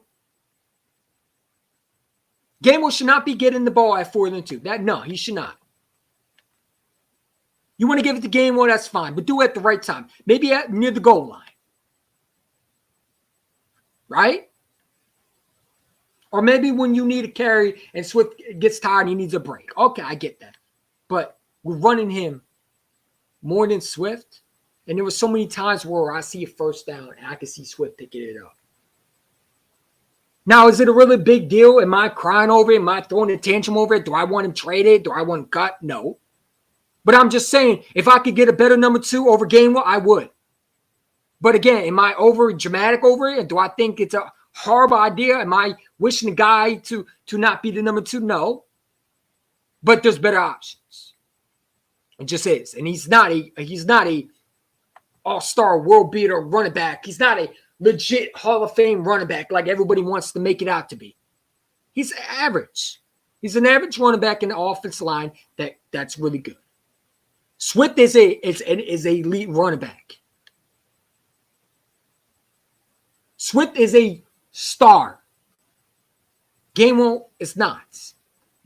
Gainwell should not be getting the ball at 4 than 2. No, he should not. You want to give it to Gainwell, that's fine, but do it at the right time. Maybe near the goal line. Right? Or maybe when you need a carry and Swift gets tired and he needs a break. Okay, I get that. But we're running him more than Swift. And there were so many times where I see a first down and I can see Swift picking it up. Now, is it a really big deal? Am I crying over it? Am I throwing a tantrum over it? Do I want him traded? Do I want him cut? No. But I'm just saying, if I could get a better number 2 over Gainwell, I would. But again, am I over dramatic over it? Do I think it's a horrible idea? Am I wishing the guy to not be the number 2? No. But there's better options. It just is. And he's not a all-star world beater running back. He's not a legit Hall of Fame running back like everybody wants to make it out to be. He's average. He's an average running back in the offensive line that's really good. Swift is a elite running back. Swift is a star. Gainwell is not.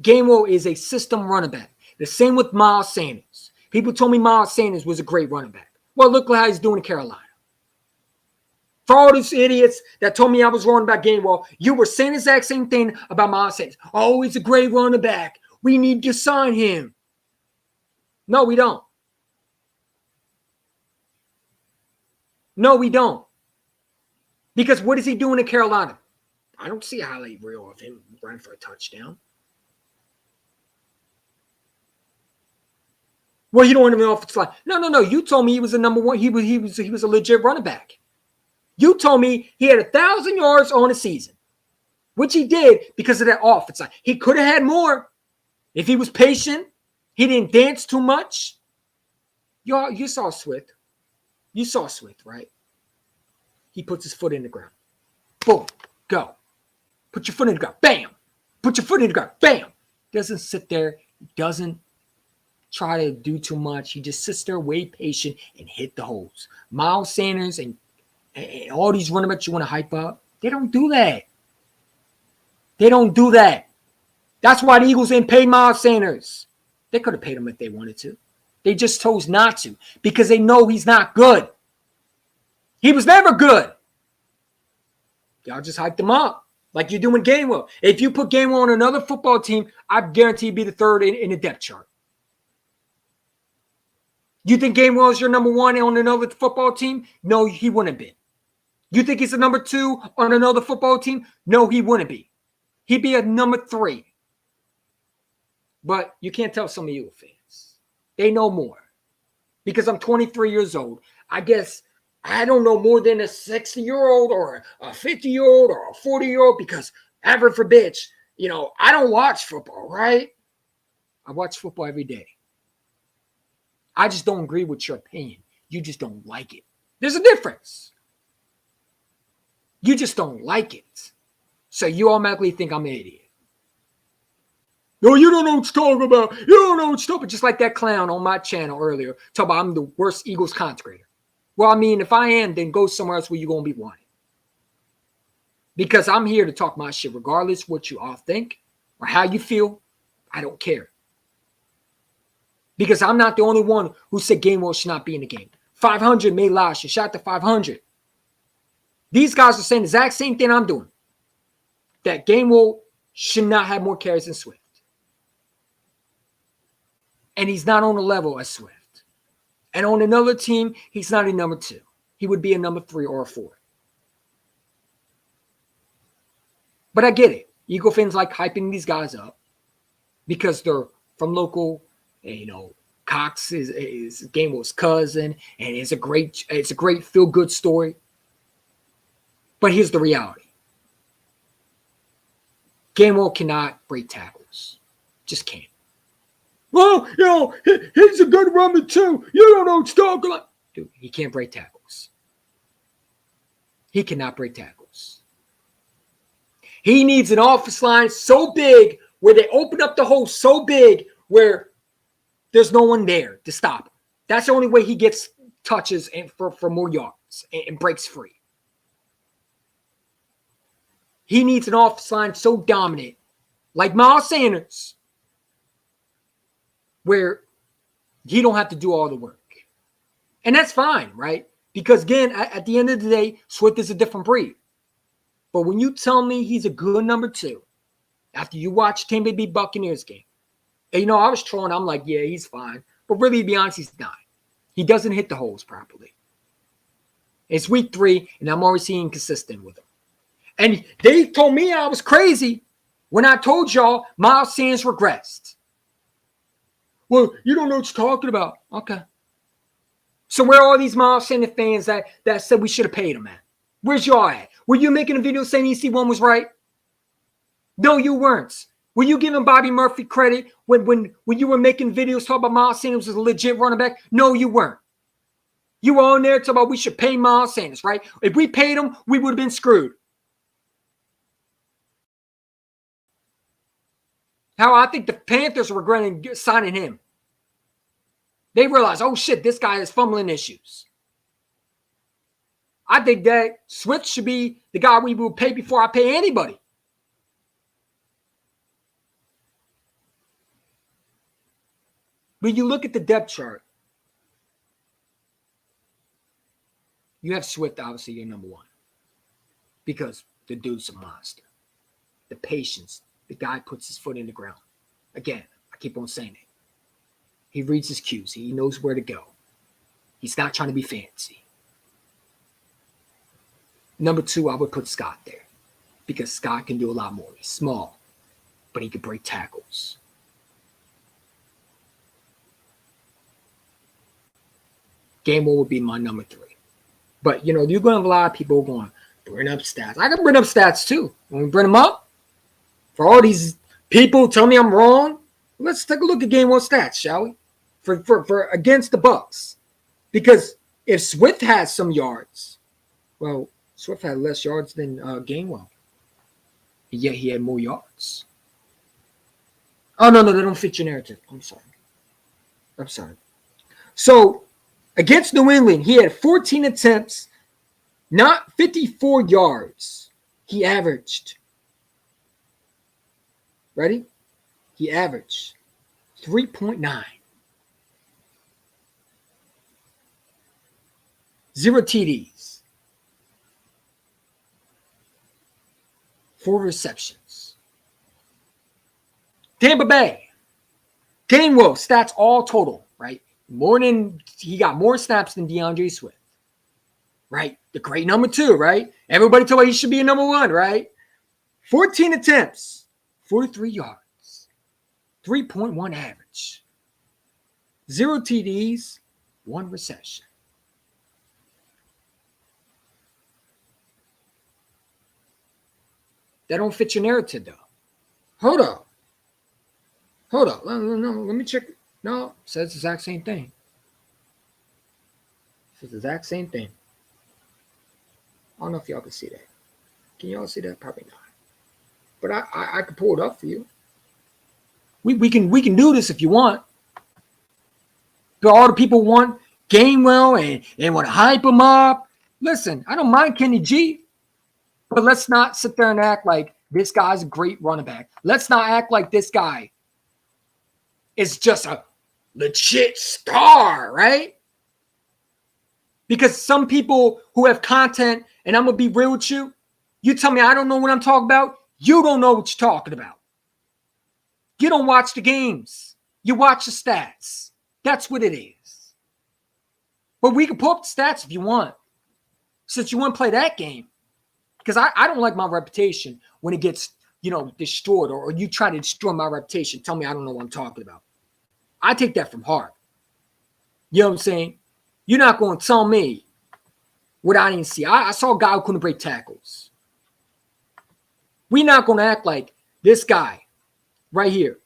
Gainwell is a system running back. The same with Miles Sanders. People told me Miles Sanders was a great running back. Well, look how he's doing in Carolina. For all these idiots that told me I was wrong about Gainwell, you were saying the exact same thing about Miles Sanders. Oh, he's a great running back. We need to sign him. No, we don't. No, we don't. Because what is he doing in Carolina? I don't see a highlight reel of him running for a touchdown. Well, you don't want him in the offensive line. No. You told me he was a number 1. He was a legit running back. You told me he had 1,000 yards on a season, which he did because of that offensive line. He could have had more if he was patient. He didn't dance too much. You saw Swift. You saw Swift, right? He puts his foot in the ground. Boom. Go. Put your foot in the ground. Bam. Put your foot in the ground. Bam. Doesn't sit there. Doesn't try to do too much. He just sits there, wait patient, and hit the holes. Miles Sanders and all these running backs you want to hype up, they don't do that. They don't do that. That's why the Eagles didn't pay Miles Sanders. They could have paid him if they wanted to. They just chose not to because they know he's not good. He was never good. Y'all just hyped him up like you're doing Gainwell. If you put Gainwell on another football team, I guarantee he'd be the 3rd in the depth chart. You think Gainwell is your number 1 on another football team? No, he wouldn't be. You think he's a number 2 on another football team? No, he wouldn't be. He'd be a number 3. But you can't tell some of you fans. They know more. Because I'm 23 years old. I guess I don't know more than a 60-year-old or a 50-year-old or a 40-year-old because, heaven forbid, I don't watch football, right? I watch football every day. I just don't agree with your opinion. You just don't like it. There's a difference. You just don't like it. So you automatically think I'm an idiot. No, you don't know what you're talking about. You don't know what you're talking about. Just like that clown on my channel earlier. Talking about I'm the worst Eagles content creator. Well, I mean, if I am, then go somewhere else where you're going to be wanted. Because I'm here to talk my shit, regardless what you all think or how you feel. I don't care. Because I'm not the only one who said Gainwell should not be in the game. 500 made last year, shot to 500. These guys are saying the exact same thing I'm doing. That Gainwell should not have more carries than Swift. And he's not on the level as Swift. And on another team, he's not a number 2. He would be a number 3 or a 4. But I get it. Eagle fans like hyping these guys up because they're from local. And, you know, Cox is Gainwell's cousin, and it's a great feel-good story. But here's the reality. Gainwell cannot break tackles. Just can't. Well, you know, he's a good runner too. You don't know what you're talking about. Dude, he can't break tackles. He cannot break tackles. He needs an offensive line so big where they open up the hole so big where there's no one there to stop him. That's the only way he gets touches and for more yards and breaks free. He needs an offensive line so dominant, like Miles Sanders, where he don't have to do all the work. And that's fine, right? Because, again, at the end of the day, Swift is a different breed. But when you tell me he's a good number 2, after you watch Tampa Bay Buccaneers game, and, you know, I was trolling. I'm like, yeah, he's fine. But really, to be honest, he's not. He doesn't hit the holes properly. It's week 3, and I'm already seeing consistent with him. And they told me I was crazy when I told y'all Miles Sanders regressed. Well, you don't know what you're talking about. Okay. So where are all these Miles Sanders fans that said we should have paid him at? Where's y'all at? Were you making a video saying EC1 was right? No, you weren't. Were you giving Bobby Murphy credit when you were making videos talking about Miles Sanders was a legit running back? No, you weren't. You were on there talking about we should pay Miles Sanders, right? If we paid him, we would have been screwed. How I think the Panthers are regretting signing him. They realize, oh shit, this guy has fumbling issues. I think that Swift should be the guy we will pay before I pay anybody. When you look at the depth chart, you have Swift, obviously, your number 1. Because the dude's a monster. The patience. The guy puts his foot in the ground. Again, I keep on saying it. He reads his cues. He knows where to go. He's not trying to be fancy. Number 2, I would put Scott there. Because Scott can do a lot more. He's small. But he can break tackles. Gainwell would be my number 3. But, you know, you're going to have a lot of people going, bring up stats. I can bring up stats too. When we bring them up, for all these people tell me I'm wrong, let's take a look at Gainwell stats, shall we? For against the Bucks. Because if Swift has some yards, well, Swift had less yards than Gainwell. Yet he had more yards. Oh, no, they don't fit your narrative. I'm sorry. So, against New England, he had 14 attempts, not 54 yards. He averaged. Ready? He averaged 3.9. 0 TDs. 4 receptions. Tampa Bay. Gainwell stats all total, right? He got more snaps than DeAndre Swift. Right? The great number 2, right? Everybody told me he should be a number 1, right? 14 attempts, 43 yards, 3.1 average, 0 TDs, 1 reception. That don't fit your narrative, though. Hold up. No, let me check. No, it says the exact same thing. I don't know if y'all can see that. Can y'all see that? Probably not. But I can pull it up for you. We can do this if you want. But all the people want Gainwell and want to hype him up. Listen, I don't mind Kenny G, but let's not sit there and act like this guy's a great running back. Let's not act like this guy is just a legit star, right? Because some people who have content, and I'm going to be real with you, you tell me I don't know what I'm talking about, you don't know what you're talking about. You don't watch the games. You watch the stats. That's what it is. But we can pull up the stats if you want. Since you want to play that game. Because I don't like my reputation when it gets, destroyed, or you try to destroy my reputation. Tell me I don't know what I'm talking about. I take that from heart. You know what I'm saying? You're not going to tell me what I didn't see. I saw a guy who couldn't break tackles. We're not going to act like this guy right here.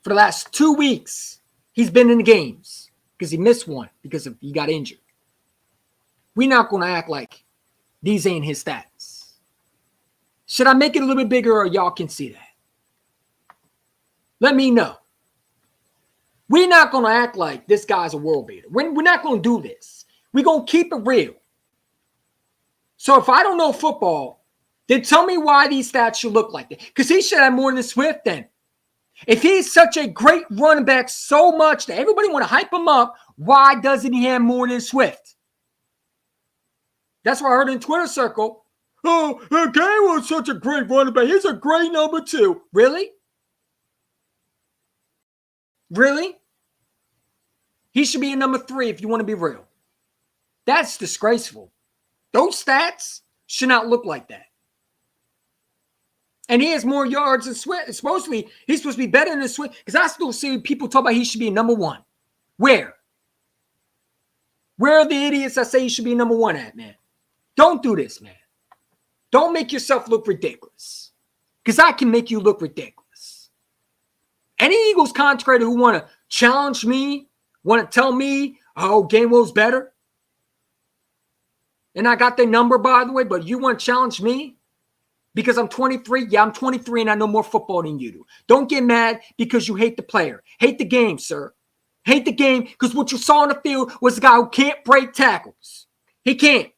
For the last 2 weeks, he's been in the games because he missed one because he got injured. We're not going to act like these ain't his stats. Should I make it a little bit bigger or y'all can see that? Let me know. We're not going to act like this guy's a world beater. We're not going to do this. We're going to keep it real. So if I don't know football, then tell me why these stats should look like that. Because he should have more than Swift then. If he's such a great running back so much that everybody want to hype him up, why doesn't he have more than Swift? That's what I heard in Twitter circle. Oh, Gainwell's such a great running back. He's a great number 2. Really? Really? He should be a number 3 if you want to be real. That's disgraceful. Those stats should not look like that. And he has more yards than Swift. He's supposed to be better than Swift. Because I still see people talk about he should be number 1. Where? Where are the idiots that say he should be number 1 at, man? Don't do this, man. Don't make yourself look ridiculous. Because I can make you look ridiculous. Any Eagles contractor who want to challenge me, want to tell me, oh, Gainwell's better. And I got their number, by the way, but you want to challenge me? Because I'm 23? Yeah, I'm 23 and I know more football than you do. Don't get mad because you hate the player. Hate the game, sir. Hate the game because what you saw on the field was a guy who can't break tackles. He can't.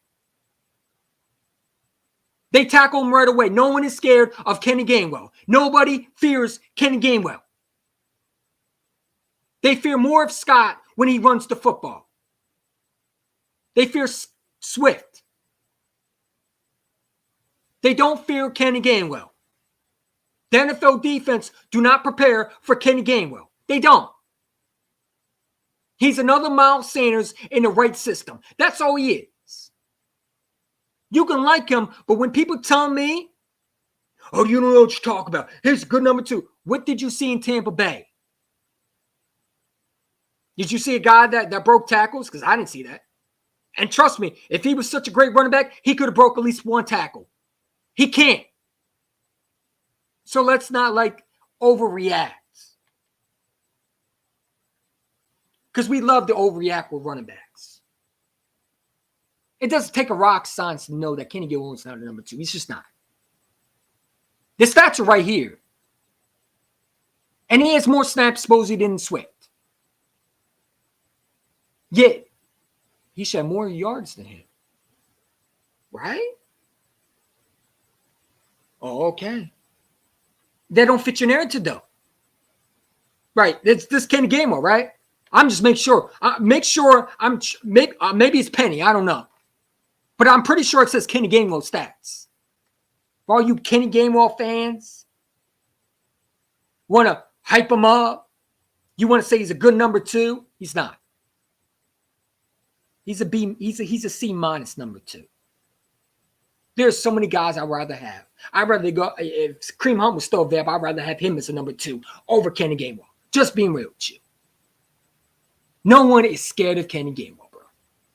They tackle him right away. No one is scared of Kenny Gainwell. Nobody fears Kenny Gainwell. They fear more of Scott when he runs the football. They fear Swift. They don't fear Kenny Gainwell. The NFL defense do not prepare for Kenny Gainwell. They don't. He's another Miles Sanders in the right system. That's all he is. You can like him, but when people tell me, oh, you don't know what you're talking about. Here's a good number 2. What did you see in Tampa Bay? Did you see a guy that broke tackles? Because I didn't see that. And trust me, if he was such a great running back, he could have broke at least 1 tackle. He can't. So let's not overreact. Because we love to overreact with running backs. It doesn't take a rock science to know that Kenny Gainwell's not a number 2. He's just not. The stats are right here. And he has more snaps supposedly than Swift. Yet, he should have more yards than him. Right? Oh, okay. That don't fit your narrative, though. Right. It's this Kenny Gainwell, right? I'm just maybe it's Penny. I don't know. But I'm pretty sure it says Kenny Gainwell stats. For all you Kenny Gainwell fans, want to hype him up, you want to say he's a good number 2, he's not. He's a B. He's a C- number 2. There's so many guys I'd rather have. I'd rather go if Kareem Hunt was still available. I'd rather have him as a number 2 over Kenny Gainwell. Just being real with you. No one is scared of Kenny Gainwell, bro.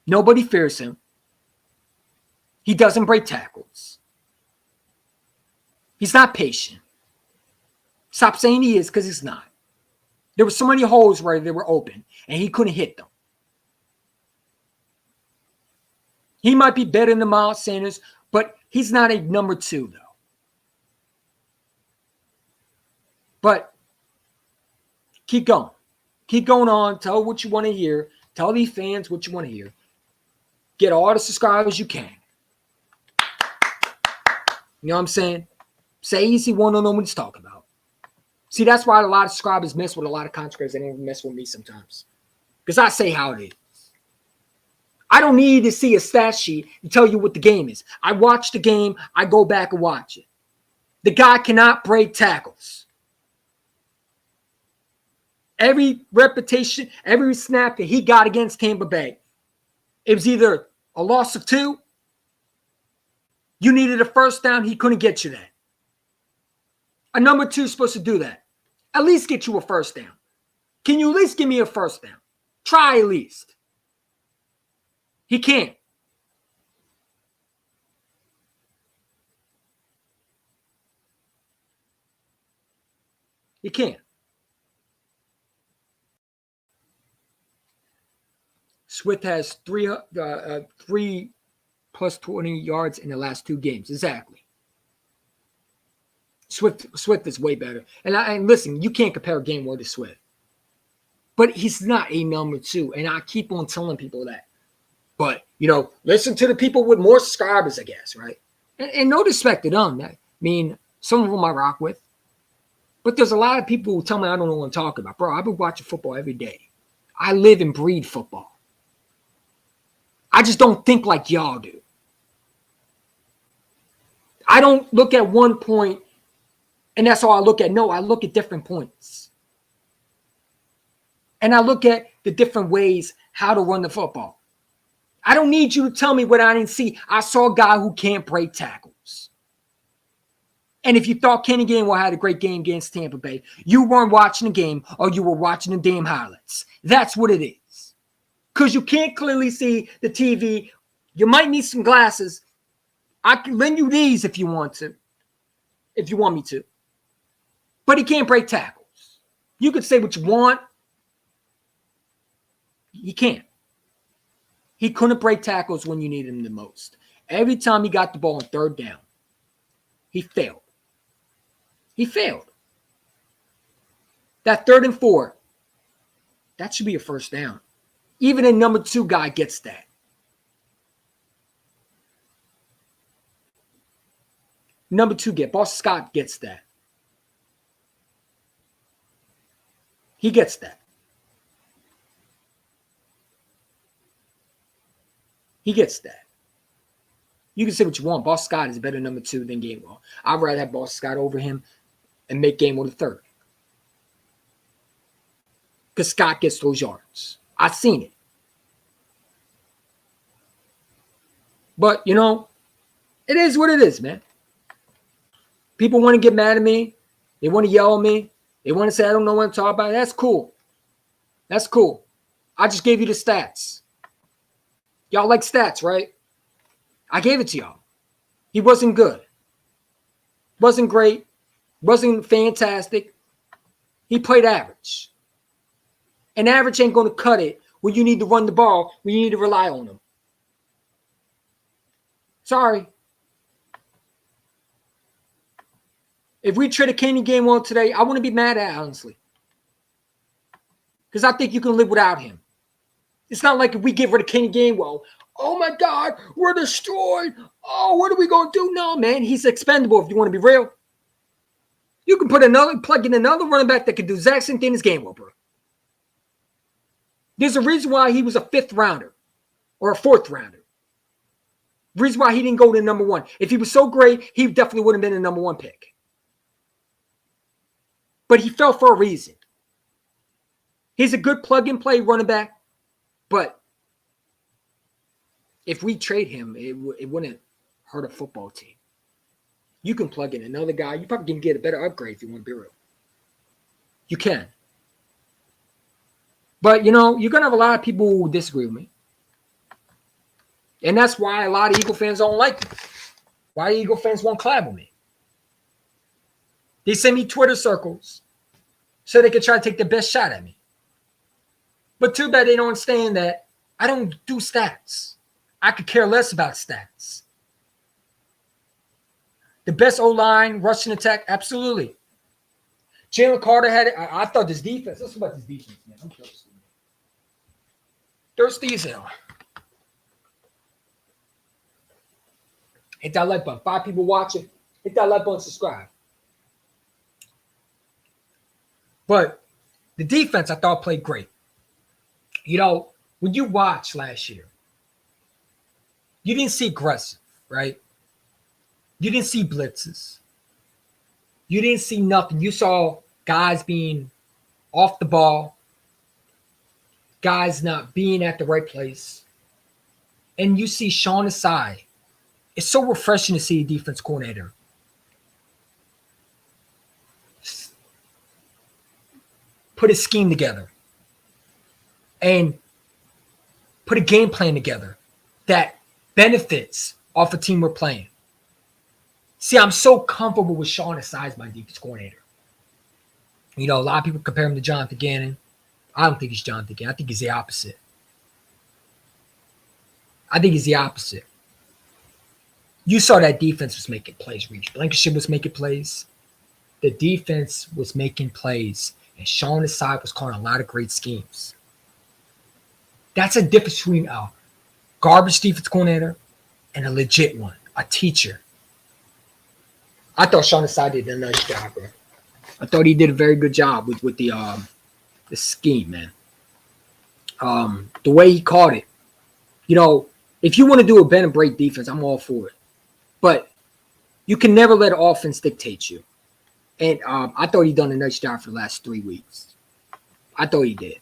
Nobody fears him. He doesn't break tackles. He's not patient. Stop saying he is because he's not. There were so many holes where they were open and he couldn't hit them. He might be better than Miles Sanders, but he's not a number 2, though. But keep going. Keep going on. Tell what you want to hear. Tell these fans what you want to hear. Get all the subscribers you can. You know what I'm saying? Say easy, one don't know what he's talking about. See, that's why a lot of subscribers mess with a lot of content creators. They don't mess with me sometimes. Because I say how it is. I don't need to see a stat sheet to tell you what the game is. I watch the game. I go back and watch it. The guy cannot break tackles. Every repetition, every snap that he got against Tampa Bay, it was either a loss of 2. You needed a first down. He couldn't get you that. A number 2 is supposed to do that. At least get you a first down. Can you at least give me a first down? Try at least. He can't. He can't. Swift has 3 plus 20 yards in the last 2 games. Exactly. Swift is way better. And listen, you can't compare Gainwell to Swift. But he's not a number 2. And I keep on telling people that. But, listen to the people with more subscribers, I guess, right? And no disrespect to them. I mean, some of them I rock with. But there's a lot of people who tell me I don't know what I'm talking about. Bro, I've been watching football every day. I live and breathe football. I just don't think like y'all do. I don't look at one point and that's all I look at. No, I look at different points. And I look at the different ways how to run the football. I don't need you to tell me what I didn't see. I saw a guy who can't break tackles. And if you thought Kenny Gainwell had a great game against Tampa Bay, you weren't watching the game or you were watching the damn highlights. That's what it is. Because you can't clearly see the TV. You might need some glasses. I can lend you these if you want to. If you want me to. But he can't break tackles. You could say what you want. He can't. He couldn't break tackles when you needed him the most. Every time he got the ball on third down, he failed. He failed. That 3rd and 4, that should be a first down. Even a number 2 guy gets that. Number 2 Boss Scott gets that. He gets that. He gets that. You can say what you want. Boss Scott is a better number 2 than Gainwell. I'd rather have Boss Scott over him and make Gainwell the 3rd. Because Scott gets those yards. I've seen it. But, it is what it is, man. People want to get mad at me. They want to yell at me. They want to say I don't know what I'm talking about. That's cool. That's cool. I just gave you the stats. Y'all like stats, right? I gave it to y'all. He wasn't good. Wasn't great. Wasn't fantastic. He played average. And average ain't going to cut it when you need to run the ball, when you need to rely on him. Sorry. If we traded Kenny Gainwell today, I wouldn't be mad at it, honestly. Because I think you can live without him. It's not like if we get rid of Kenny Gainwell, oh my God, we're destroyed. Oh, what are we going to do? No, man, he's expendable if you want to be real. You can plug in another running back that can do the exact same thing as Gainwell, bro. There's a reason why he was a 5th rounder or a 4th rounder. The reason why he didn't go to number 1. If he was so great, he definitely would have been a number 1 pick. But he fell for a reason. He's a good plug-and-play running back, but if we trade him, it wouldn't hurt a football team. You can plug in another guy. You probably can get a better upgrade if you want to be real. You can. But, you're going to have a lot of people who disagree with me. And that's why a lot of Eagle fans don't like me. Why Eagle fans won't collab with me. They send me Twitter circles so they can try to take the best shot at me. But too bad they don't understand that I don't do stats. I could care less about stats. The best O-line, rushing attack, absolutely. Jalen Carter had it. I thought this defense. Let's talk about this defense, man. I'm thirsty. Thirsty as hell. Hit that like button. 5 people watching. Hit that like button. Subscribe. But the defense, I thought, played great. You know, when you watch last year, you didn't see aggressive, right? You didn't see blitzes. You didn't see nothing. You saw guys being off the ball, guys not being at the right place. And you see Sean Desai. It's so refreshing to see a defense coordinator put a scheme together and put a game plan together that benefits off a team we're playing. See, I'm so comfortable with Sean Desai as my defense coordinator. You know, a lot of people compare him to Jonathan Gannon. I don't think he's Jonathan Gannon. I think he's the opposite. You saw that defense was making plays. Reach Blankenship was making plays. The defense was making plays. And Sean Desai was calling a lot of great schemes. That's a difference between a garbage defense coordinator and a legit one, a teacher. I thought Sean Desai did a nice job, bro. I thought he did a very good job with the scheme, man. The way he called it. You know, if you want to do a bend and break defense, I'm all for it. But you can never let offense dictate you. And I thought he done a nice job for the last 3 weeks. I thought he did.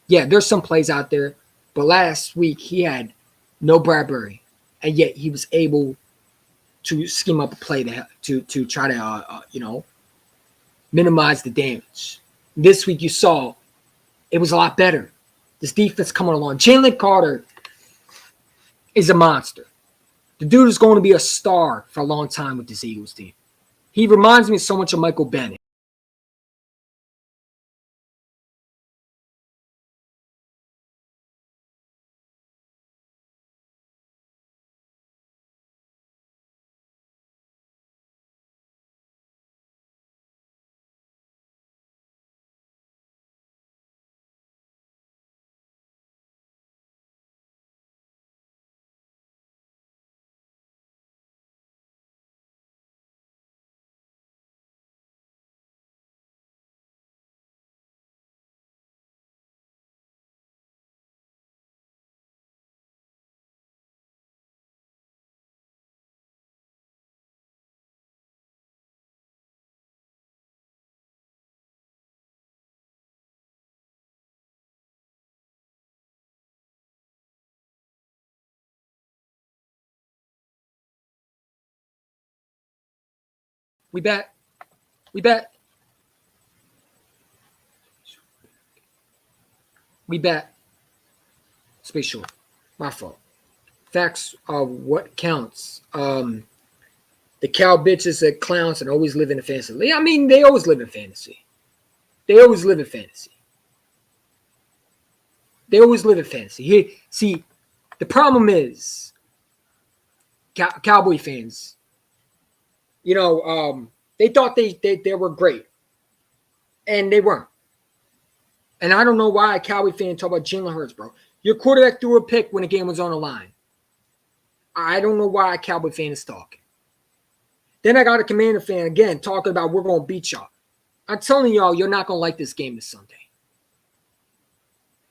Yeah, there's some plays out there. But last week, he had no Bradbury. And yet he was able to scheme up a play to try to, minimize the damage. This week you saw it was a lot better. This defense coming along. Jalen Carter is a monster. The dude is going to be a star for a long time with this Eagles team. He reminds me so much of Michael Bennett. We bet. Space short. My fault. Facts are what counts. The cow bitches that clowns and always live in a fantasy. I mean, they always live in fantasy. Here, see, the problem is Cowboy fans. They thought they were great, and they weren't. And I don't know why a Cowboy fan talk about Jalen Hurts, bro. Your quarterback threw a pick when the game was on the line. I don't know why a Cowboy fan is talking. Then I got a Commander fan again talking about we're going to beat y'all. I'm telling y'all, you're not going to like this game this Sunday.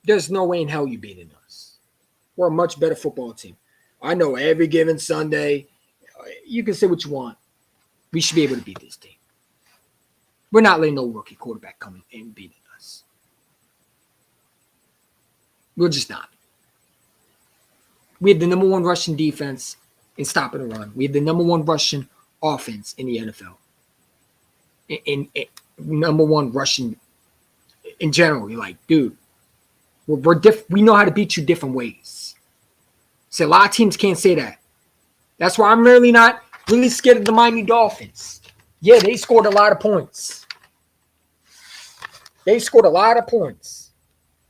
There's no way in hell you beating us. We're a much better football team. I know every given Sunday, you can say what you want. We should be able to beat this team. We're not letting no rookie quarterback come in and beat us. We're just not. We have the number 1 rushing defense in stopping the run. We have the number 1 rushing offense in the NFL. In number 1 rushing in general. You're like, dude, we know how to beat you different ways. So a lot of teams can't say that. That's why I'm not really scared of the Miami Dolphins. Yeah, they scored a lot of points.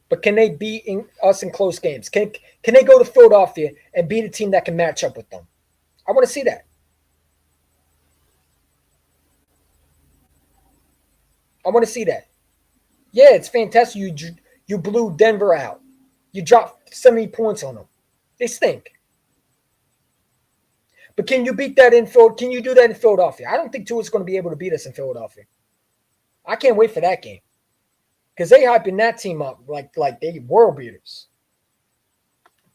But can they beat us in close games? Can they go to Philadelphia and beat a team that can match up with them? I want to see that. I want to see that. Yeah, it's fantastic. You blew Denver out. You dropped 70 points on them. They stink. But can you beat that in Phil? Can you do that in Philadelphia? I don't think Tua's going to be able to beat us in Philadelphia. I can't wait for that game because they hyping that team up like they world beaters.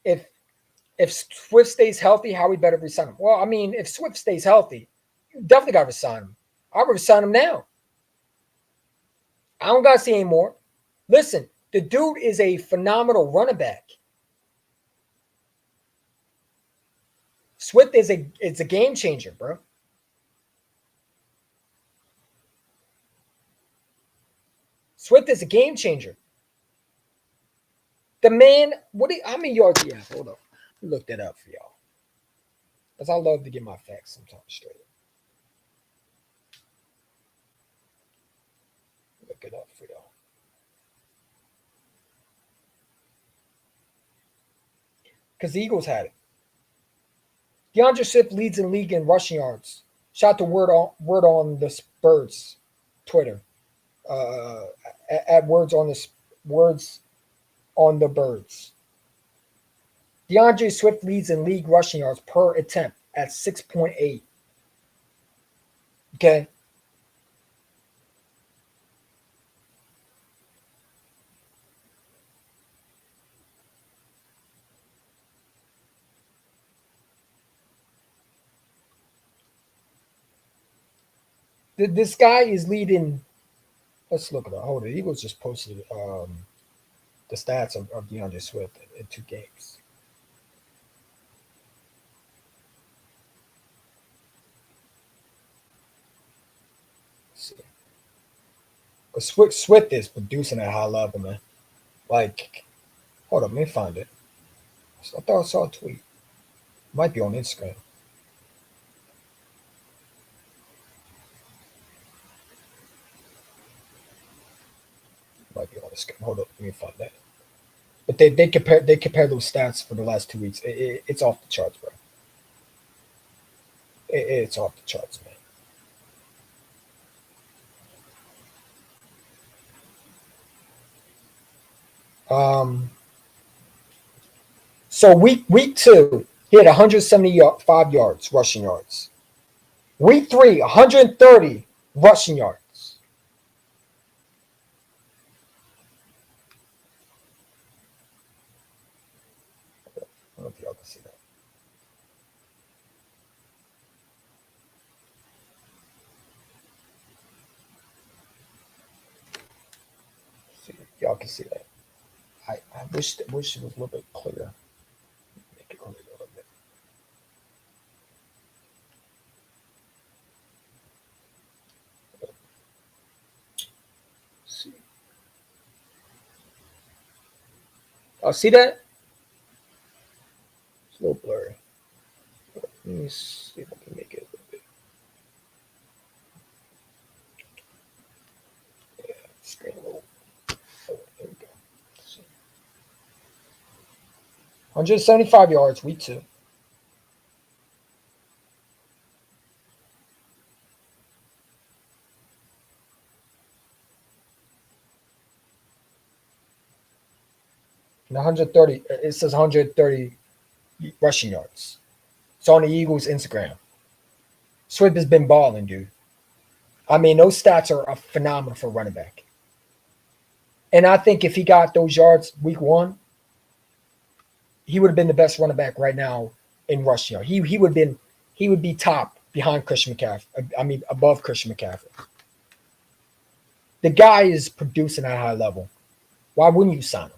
If Swift stays healthy, how we better resign him? Well, I mean, if Swift stays healthy, you definitely got to resign him. I would resign him now. I don't got to see any more. Listen, the dude is a phenomenal running back. Swift is a game changer, bro. Swift is a game changer. The man, how many yards he have? Hold on. Look that up for y'all. Because I love to get my facts sometimes straight. Look it up for y'all. Because the Eagles had it. DeAndre Swift leads in league in rushing yards. Shout the word on the Spurs Twitter. At words on the Birds. DeAndre Swift leads in league rushing yards per attempt at 6.8. Okay. This guy is leading. Let's look at it. Hold it. Eagles just posted the stats of DeAndre Swift in 2 games. Let's see. But Swift is producing at a high level, man. Like, hold up, let me find it. I thought I saw a tweet. Might be on Instagram. Might be on Instagram. Hold up, let me find that. But they compare those stats for the last 2 weeks. It's off the charts, bro. It's off the charts, man. So week 2, he had 175 yards, rushing yards. Week 3, 130 rushing yards. I don't know if y'all can see that. See, y'all can see that. I wish it was a little bit clearer. Make it clear a little bit. Let's see. Oh, see that? It's a little blurry. Let me see if I can make it a little bit. Yeah, screen a little. Oh, there we go. 175 yards, week 2. And 130, it says 130 rushing yards. It's on the Eagles' Instagram. Swift has been balling, dude. I mean, those stats are phenomenal for running back. And I think if he got those yards week 1, he would have been the best running back right now in rushing yards. He would be top behind Christian McCaffrey. I mean, above Christian McCaffrey. The guy is producing at a high level. Why wouldn't you sign him?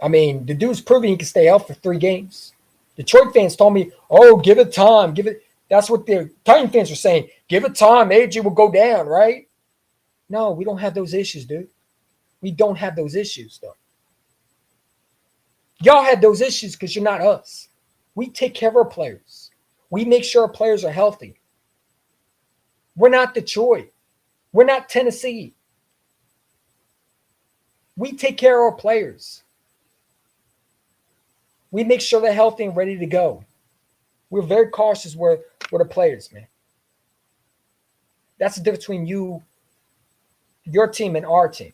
I mean, the dude's proving he can stay out for 3 games. Detroit fans told me, "Oh, give it time, give it." That's what the Titan fans are saying. Give it time, AJ will go down, right? No, we don't have those issues, dude. We don't have those issues, though. Y'all had those issues because you're not us. We take care of our players. We make sure our players are healthy. We're not Detroit. We're not Tennessee. We take care of our players. We make sure they're healthy and ready to go. We're very cautious with the players, man. That's the difference between you your team and our team.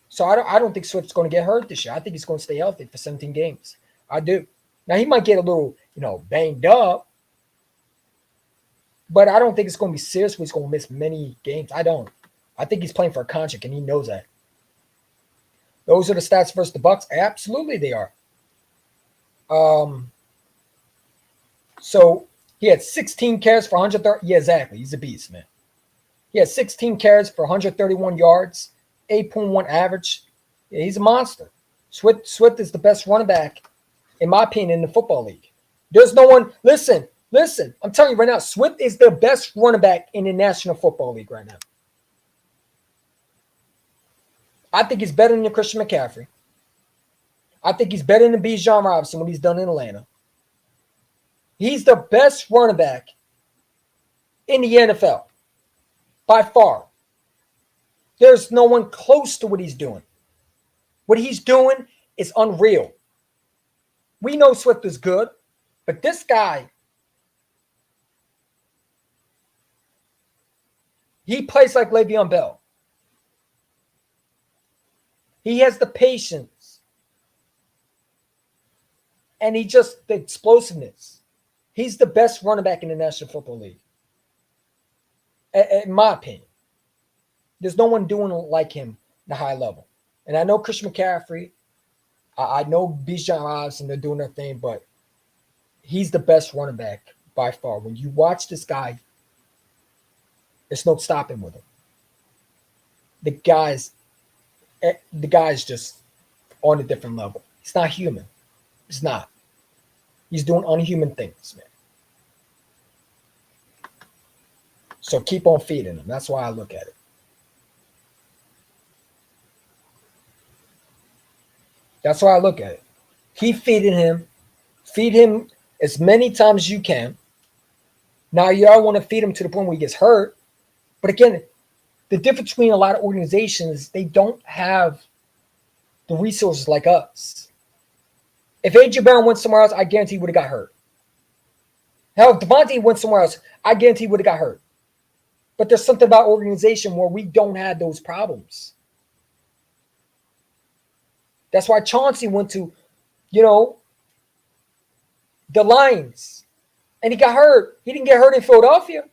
So I don't think Swift's going to get hurt this year. I think he's going to stay healthy for 17 games. I do. Now he might get a little, banged up, but I don't think it's going to be serious. He's going to miss many games. I don't. I think he's playing for a contract, and he knows that. Those are the stats versus the Bucks. Absolutely, they are. So he had 16 carries for 130. Yeah, exactly. He's a beast, man. He had 16 carries for 131 yards, 8.1 average. Yeah, he's a monster. Swift is the best running back, in my opinion, in the football league. There's no one. Listen. I'm telling you right now, Swift is the best running back in the National Football League right now. I think he's better than Christian McCaffrey. I think he's better than Bijan Robinson when he's done in Atlanta. He's the best running back in the NFL by far. There's no one close to what he's doing. What he's doing is unreal. We know Swift is good, but this guy, he plays like Le'Veon Bell. He has the patience. And the explosiveness. He's the best running back in the National Football League. In my opinion. There's no one doing like him at a high level. And I know Christian McCaffrey. I know Bijan Robinson, they're doing their thing, but he's the best running back by far. When you watch this guy, there's no stopping with him. The guy's just on a different level. He's not human. He's not. He's doing unhuman things, man. So keep on feeding him. That's why I look at it. That's why I look at it. Keep feeding him. Feed him as many times as you can. Now, you all want to feed him to the point where he gets hurt. But again, the difference between a lot of organizations, they don't have the resources like us. If A.J. Brown went somewhere else, I guarantee he would have got hurt. Hell, if Devontae went somewhere else, I guarantee he would have got hurt. But there's something about organization where we don't have those problems. That's why Chauncey went to, the Lions. And he got hurt. He didn't get hurt in Philadelphia.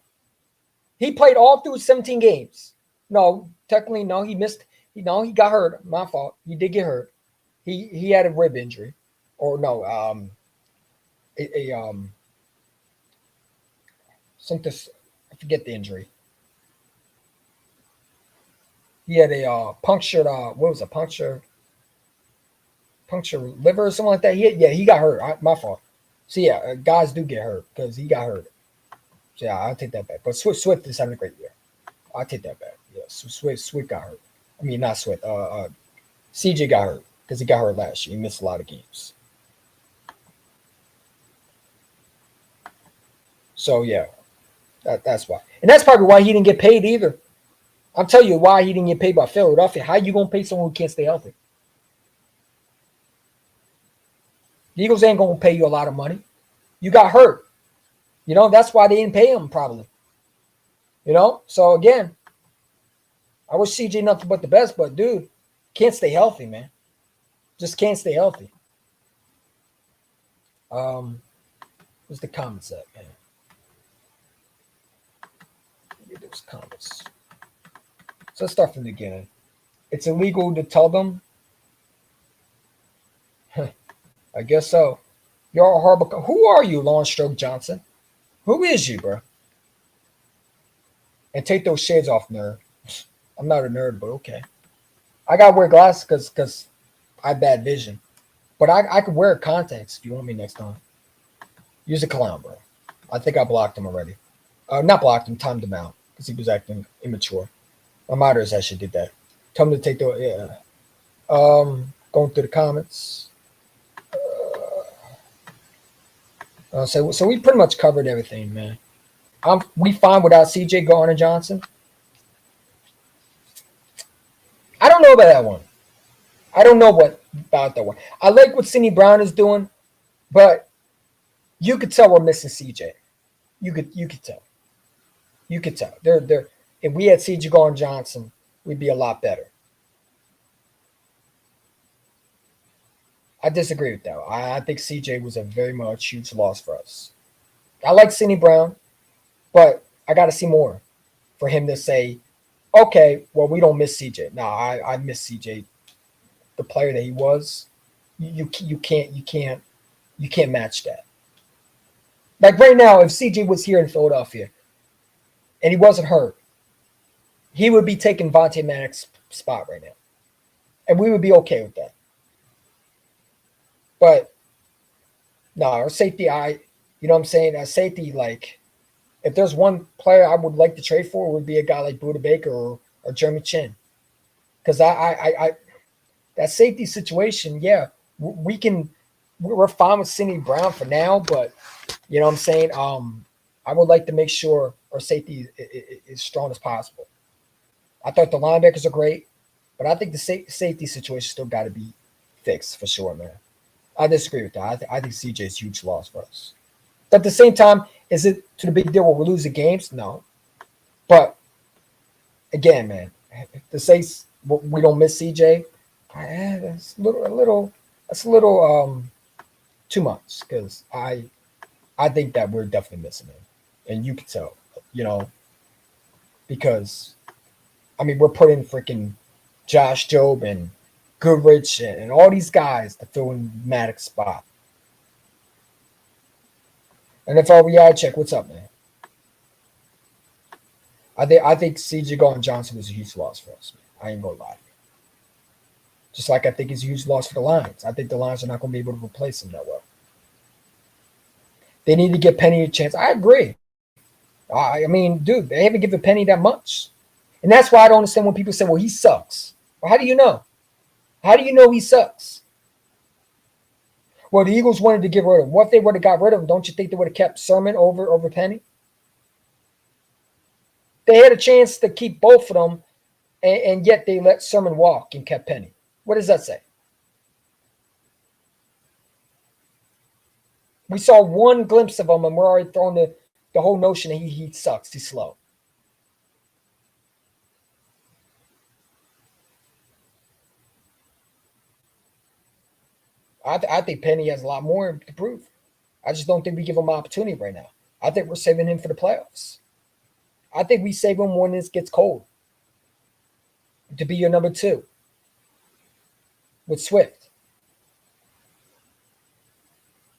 He played all through 17 games. No, technically, no, he missed. He got hurt. My fault. He did get hurt. He had a rib injury. Or no, something, I forget the injury. He had a punctured, punctured liver or something like that. He got hurt. My fault. So yeah, guys do get hurt because he got hurt. So yeah, I'll take that back. But Swift is having a great year. I'll take that back. Yeah, Swift got hurt. I mean, not Swift. CJ got hurt because he got hurt last year. He missed a lot of games. So yeah, that's why. And that's probably why he didn't get paid either. I'll tell you why he didn't get paid by Philadelphia. How you going to pay someone who can't stay healthy? The Eagles ain't going to pay you a lot of money. You got hurt. That's why they didn't pay him probably. So again, I wish CJ nothing but the best, but dude, can't stay healthy, man. Just can't stay healthy. Where's the comments at, man? Get those comments. So let's start from the beginning. It's illegal to tell them. I guess so. You're a horrible. Who are you, Long Stroke Johnson? Who is you, bro? And take those shades off, nerd. I'm not a nerd, but okay. I gotta wear glasses because I have bad vision. But I could wear contacts if you want me next time. Use a clown, bro. I think I blocked him already. Not blocked him, timed him out because he was acting immature. My moderators actually did that. Tell him to take the going through the comments. So we pretty much covered everything, man. We fine without CJ Gardner-Johnson. I don't know about that one. I don't know about that one. I like what Sidney Brown is doing, but you could tell we're missing CJ. You could tell. You could tell. They're if we had CJ Gardner-Johnson, we'd be a lot better. I disagree with that. I think CJ was a very much huge loss for us. I like Sidney Brown, but I got to see more for him to say, okay, well, we don't miss CJ. No, I miss CJ, the player that he was. You can't match that. Like right now, if CJ was here in Philadelphia and he wasn't hurt, he would be taking Vontae Maddox's spot right now, and we would be okay with that. But no, our safety, you know what I'm saying? Our safety, like, if there's one player I would like to trade for, it would be a guy like Budda Baker or Jeremy Chin. Because I that safety situation, yeah, we're fine with Sidney Brown for now, but you know what I'm saying? I would like to make sure our safety is as strong as possible. I thought the linebackers are great, but I think the safety situation still got to be fixed for sure, man. I disagree with that. I think CJ is a huge loss for us. But at the same time, is it to the big deal where we're losing games? No. But again, man, to say we don't miss CJ, that's a little too much, because I think that we're definitely missing him, and you can tell, you know, because I mean we're putting freaking Josh Jobe and Goodrich and all these guys to fill in Maddox's spot. NFL reality check, what's up, man? I think CJ Gardner-Johnson was a huge loss for us, man. I ain't gonna lie. Just like I think it's a huge loss for the Lions. I think the Lions are not gonna be able to replace him that well. They need to give Penny a chance. I agree. I mean, dude, they haven't given Penny that much. And that's why I don't understand when people say, well, he sucks. Well, how do you know? How do you know he sucks? Well, the Eagles wanted to get rid of him. What if they would have got rid of him? Don't you think they would have kept Sermon over Penny? They had a chance to keep both of them, and yet they let Sermon walk and kept Penny. What does that say? We saw one glimpse of him, and we're already throwing the whole notion that he sucks. He's slow. I think Penny has a lot more to prove. I just don't think we give him an opportunity right now. I think we're saving him for the playoffs. I think we save him when this gets cold to be your number 2 with Swift.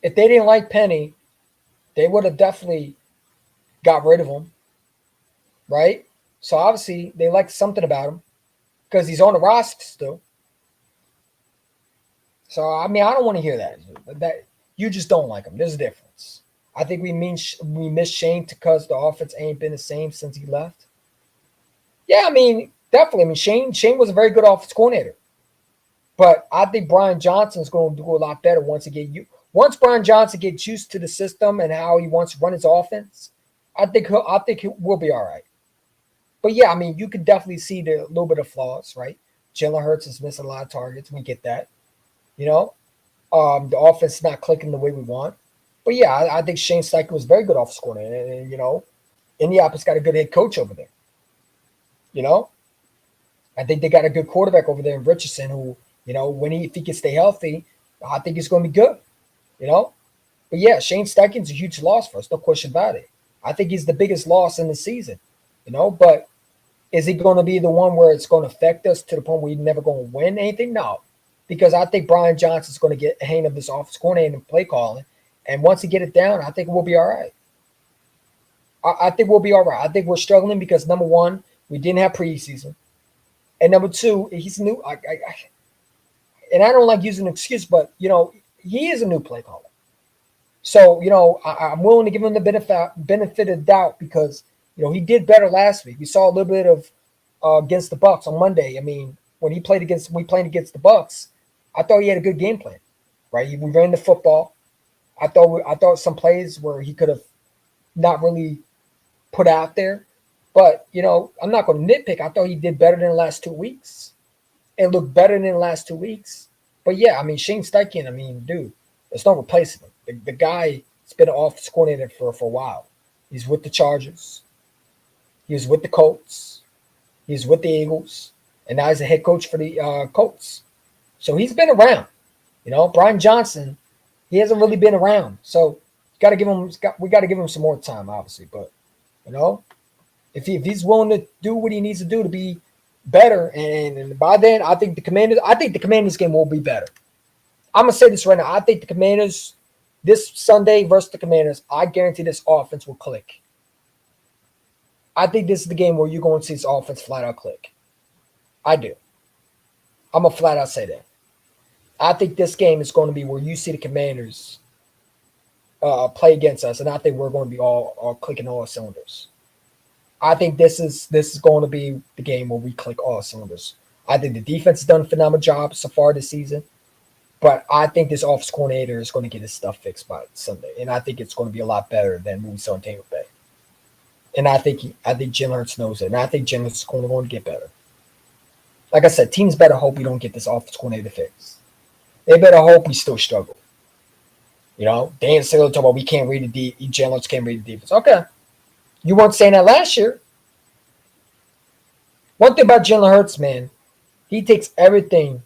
If they didn't like Penny, they would have definitely got rid of him, right? So obviously they like something about him because he's on the roster still. So, I mean, I don't want to hear that. That you just don't like him. There's a difference. I think we miss Shane because the offense ain't been the same since he left. Yeah, I mean, definitely. I mean, Shane was a very good offense coordinator. But I think Brian Johnson's going to do a lot better once Brian Johnson gets used to the system and how he wants to run his offense. I think we'll be all right. But yeah, I mean, you can definitely see the little bit of flaws, right? Jalen Hurts is missing a lot of targets. We get that. You know, the offense is not clicking the way we want. But yeah, I think Shane Steichen was a very good offensive coordinator. And, you know, Indianapolis got a good head coach over there. You know, I think they got a good quarterback over there in Richardson who, you know, if he can stay healthy, I think it's going to be good. You know, but yeah, Shane Steichen's a huge loss for us. No question about it. I think he's the biggest loss in the season. You know, but is he going to be the one where it's going to affect us to the point where we're never going to win anything? No. Because I think Brian Johnson's going to get a hang of this offense coordinator and play calling. And once he get it down, I think we'll be all right. I think we'll be all right. I think we're struggling because, number one, we didn't have preseason. And number two, he's new. And I don't like using an excuse, but, you know, he is a new play caller. So, you know, I'm willing to give him the benefit of doubt because, you know, he did better last week. We saw a little bit of against the Bucs on Monday. I mean, when we played against the Bucs, I thought he had a good game plan, right? We ran the football. I thought some plays where he could have not really put out there. But, you know, I'm not going to nitpick. I thought he did better than the last 2 weeks and looked better than the last 2 weeks. But, yeah, I mean, Shane Steichen, I mean, dude, there's no replacing him. The guy's been an offensive coordinator for a while. He's with the Chargers. He was with the Colts. He's with the Eagles. and now he's a head coach for the Colts. So he's been around. Brian Johnson, he hasn't really been around. So we got to give him some more time, obviously. But if he's willing to do what he needs to do to be better, and by then I think the Commanders game will be better. I'm gonna say this right now. I think the Commanders this Sunday versus the Commanders, I guarantee this offense will click. I think this is the game where you're going to see this offense flat out click. I do. I'm gonna flat out say that. I think this game is going to be where you see the Commanders play against us, and I think we're going to be all clicking all cylinders. I think this is going to be the game where we click all cylinders. I think the defense has done a phenomenal job so far this season, but I think this offensive coordinator is going to get his stuff fixed by Sunday, and I think it's going to be a lot better than what we saw in Tampa Bay. And I think Jalen Hurts knows it, and I think Jalen Hurts is going to get better. Like I said, teams better hope we don't get this offensive coordinator fixed. They better hope we still struggle. Dan Staley talking about we can't read Jalen Hurts can't read the defense. Okay. You weren't saying that last year. One thing about Jalen Hurts, man, he takes everything,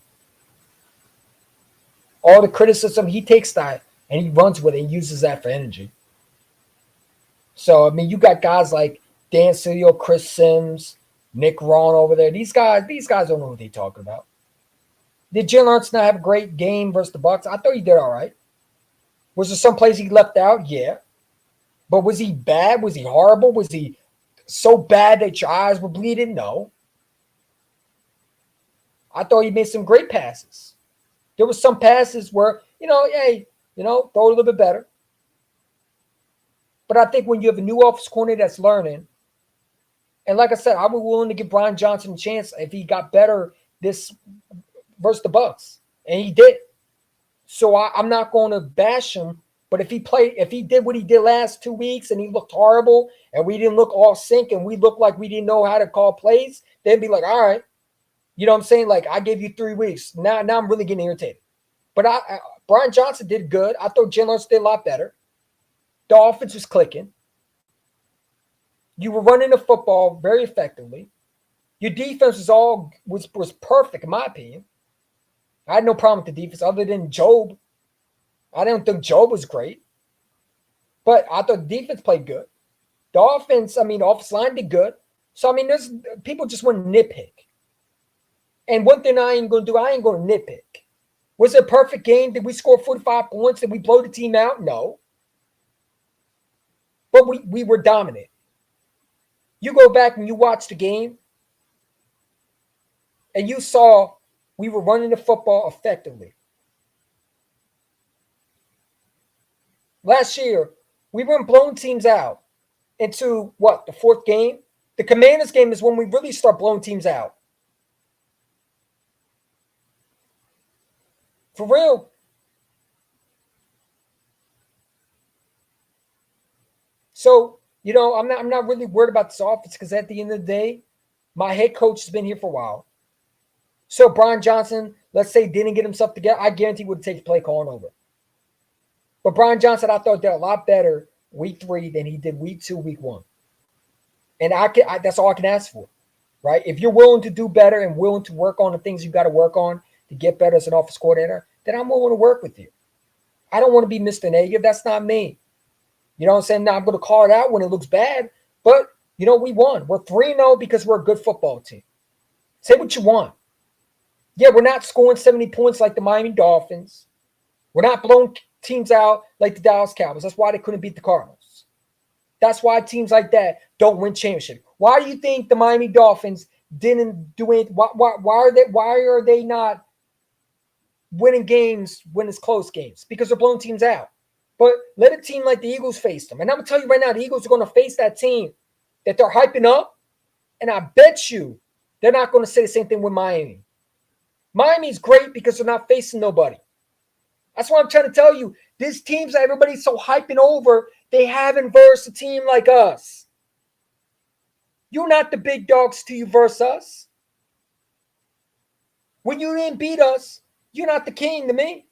all the criticism, he takes that and he runs with it and uses that for energy. So, I mean, you got guys like Dan Staley, Chris Sims, Nick Ron over there. These guys don't know what they're talking about. Did Jalen Hurts not have a great game versus the Bucs? I thought he did all right. Was there some place he left out? Yeah. But was he bad? Was he horrible? Was he so bad that your eyes were bleeding? No. I thought he made some great passes. There was some passes where, throw it a little bit better. But I think when you have a new offense coordinator that's learning, and like I said, I was willing to give Brian Johnson a chance if he got better this versus the Bucs, and he did. So I'm not going to bash him. But if he did what he did last 2 weeks and he looked horrible and we didn't look all sync and we looked like we didn't know how to call plays, they'd be like, all right. You know what I'm saying? Like, I gave you 3 weeks. Now I'm really getting irritated. But Brian Johnson did good. I thought Jalen Hurts did a lot better. The offense was clicking. You were running the football very effectively. Your defense was perfect, in my opinion. I had no problem with the defense other than Job. I didn't think Job was great. But I thought the defense played good. The offense line did good. So, there's people just want to nitpick. And one thing I ain't going to do, I ain't going to nitpick. Was it a perfect game? Did we score 45 points? Did we blow the team out? No. But we were dominant. You go back and you watch the game, and you saw we were running the football effectively. Last year, we weren't blowing teams out into the fourth game? The Commanders game is when we really start blowing teams out. For real. So, I'm not really worried about this offense because at the end of the day, my head coach has been here for a while. So Brian Johnson, let's say, didn't get himself together, I guarantee would take play calling over. But Brian Johnson, I thought, did a lot better week 3 than he did week 2, week 1. And that's all I can ask for, right? If you're willing to do better and willing to work on the things you got to work on to get better as an offense coordinator, then I'm willing to work with you. I don't want to be Mr. Negative. That's not me. You know what I'm saying? Now I'm going to call it out when it looks bad, but, we won. We're 3-0 because we're a good football team. Say what you want. Yeah, we're not scoring 70 points like the Miami Dolphins. We're not blowing teams out like the Dallas Cowboys. That's why they couldn't beat the Cardinals. That's why teams like that don't win championship. Why do you think the Miami Dolphins didn't do it? Why are they not winning games when it's close games? Because they're blowing teams out. But let a team like the Eagles face them. And I'm going to tell you right now, the Eagles are going to face that team that they're hyping up. And I bet you they're not going to say the same thing with Miami. Miami's great because they're not facing nobody. That's what I'm trying to tell you. These teams that everybody's so hyping over, they haven't versed a team like us. You're not the big dogs till you verse us. When you didn't beat us, you're not the king to me.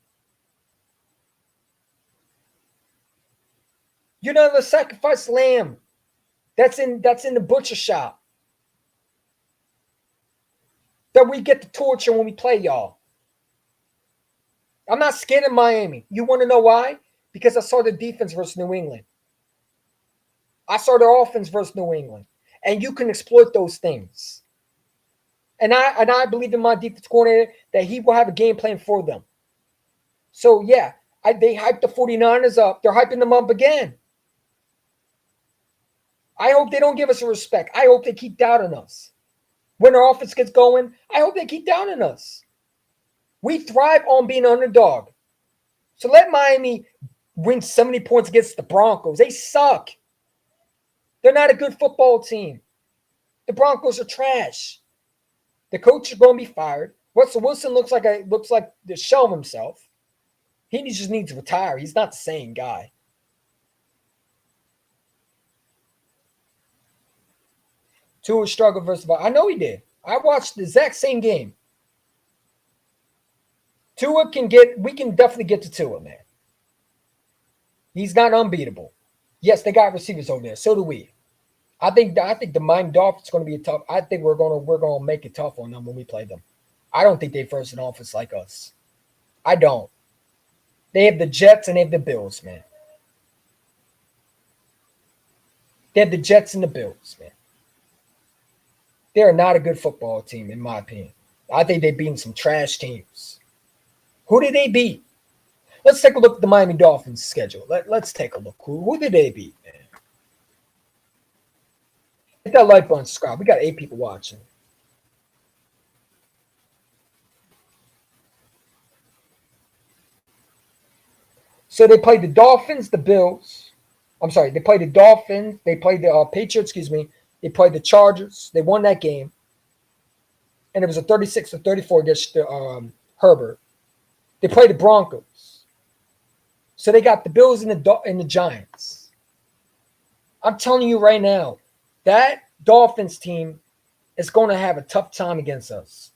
You're not the sacrificed lamb that's in the butcher shop. that we get the torture when we play y'all. I'm not scared of Miami. You want to know why? Because I saw the defense versus New England. I saw their offense versus New England. And you can exploit those things. And I believe in my defense coordinator that he will have a game plan for them. So, yeah, they hyped the 49ers up. They're hyping them up again. I hope they don't give us a respect. I hope they keep doubting us. When our offense gets going, I hope they keep doubting us. We thrive on being an underdog. So let Miami win 70 points against the Broncos. They suck. They're not a good football team. The Broncos are trash. The coach is going to be fired. Russell Wilson looks like the shell of himself. He just needs to retire. He's not the same guy. Tua struggled versus I know he did. I watched the exact same game. We can definitely get to Tua, man. He's not unbeatable. Yes, they got receivers over there. So do we. I think the Miami Dolphins is going to be tough. I think we're going to make it tough on them when we play them. I don't think they first an offense like us. I don't. They have the Jets and they have the Bills, man. They have the Jets and the Bills, man. They are not a good football team, in my opinion. I think they've beaten some trash teams. Who did they beat? Let's take a look at the Miami Dolphins schedule. Let's take a look. Who did they beat, man? Hit that like button, subscribe. We got 8 people watching. So they played the Dolphins, the Bills. I'm sorry, they played the Dolphins. They played the Patriots, They played the Chargers. They won that game. And it was a 36-34 against Herbert. They played the Broncos. So they got the Bills and the Giants. I'm telling you right now, that Dolphins team is going to have a tough time against us.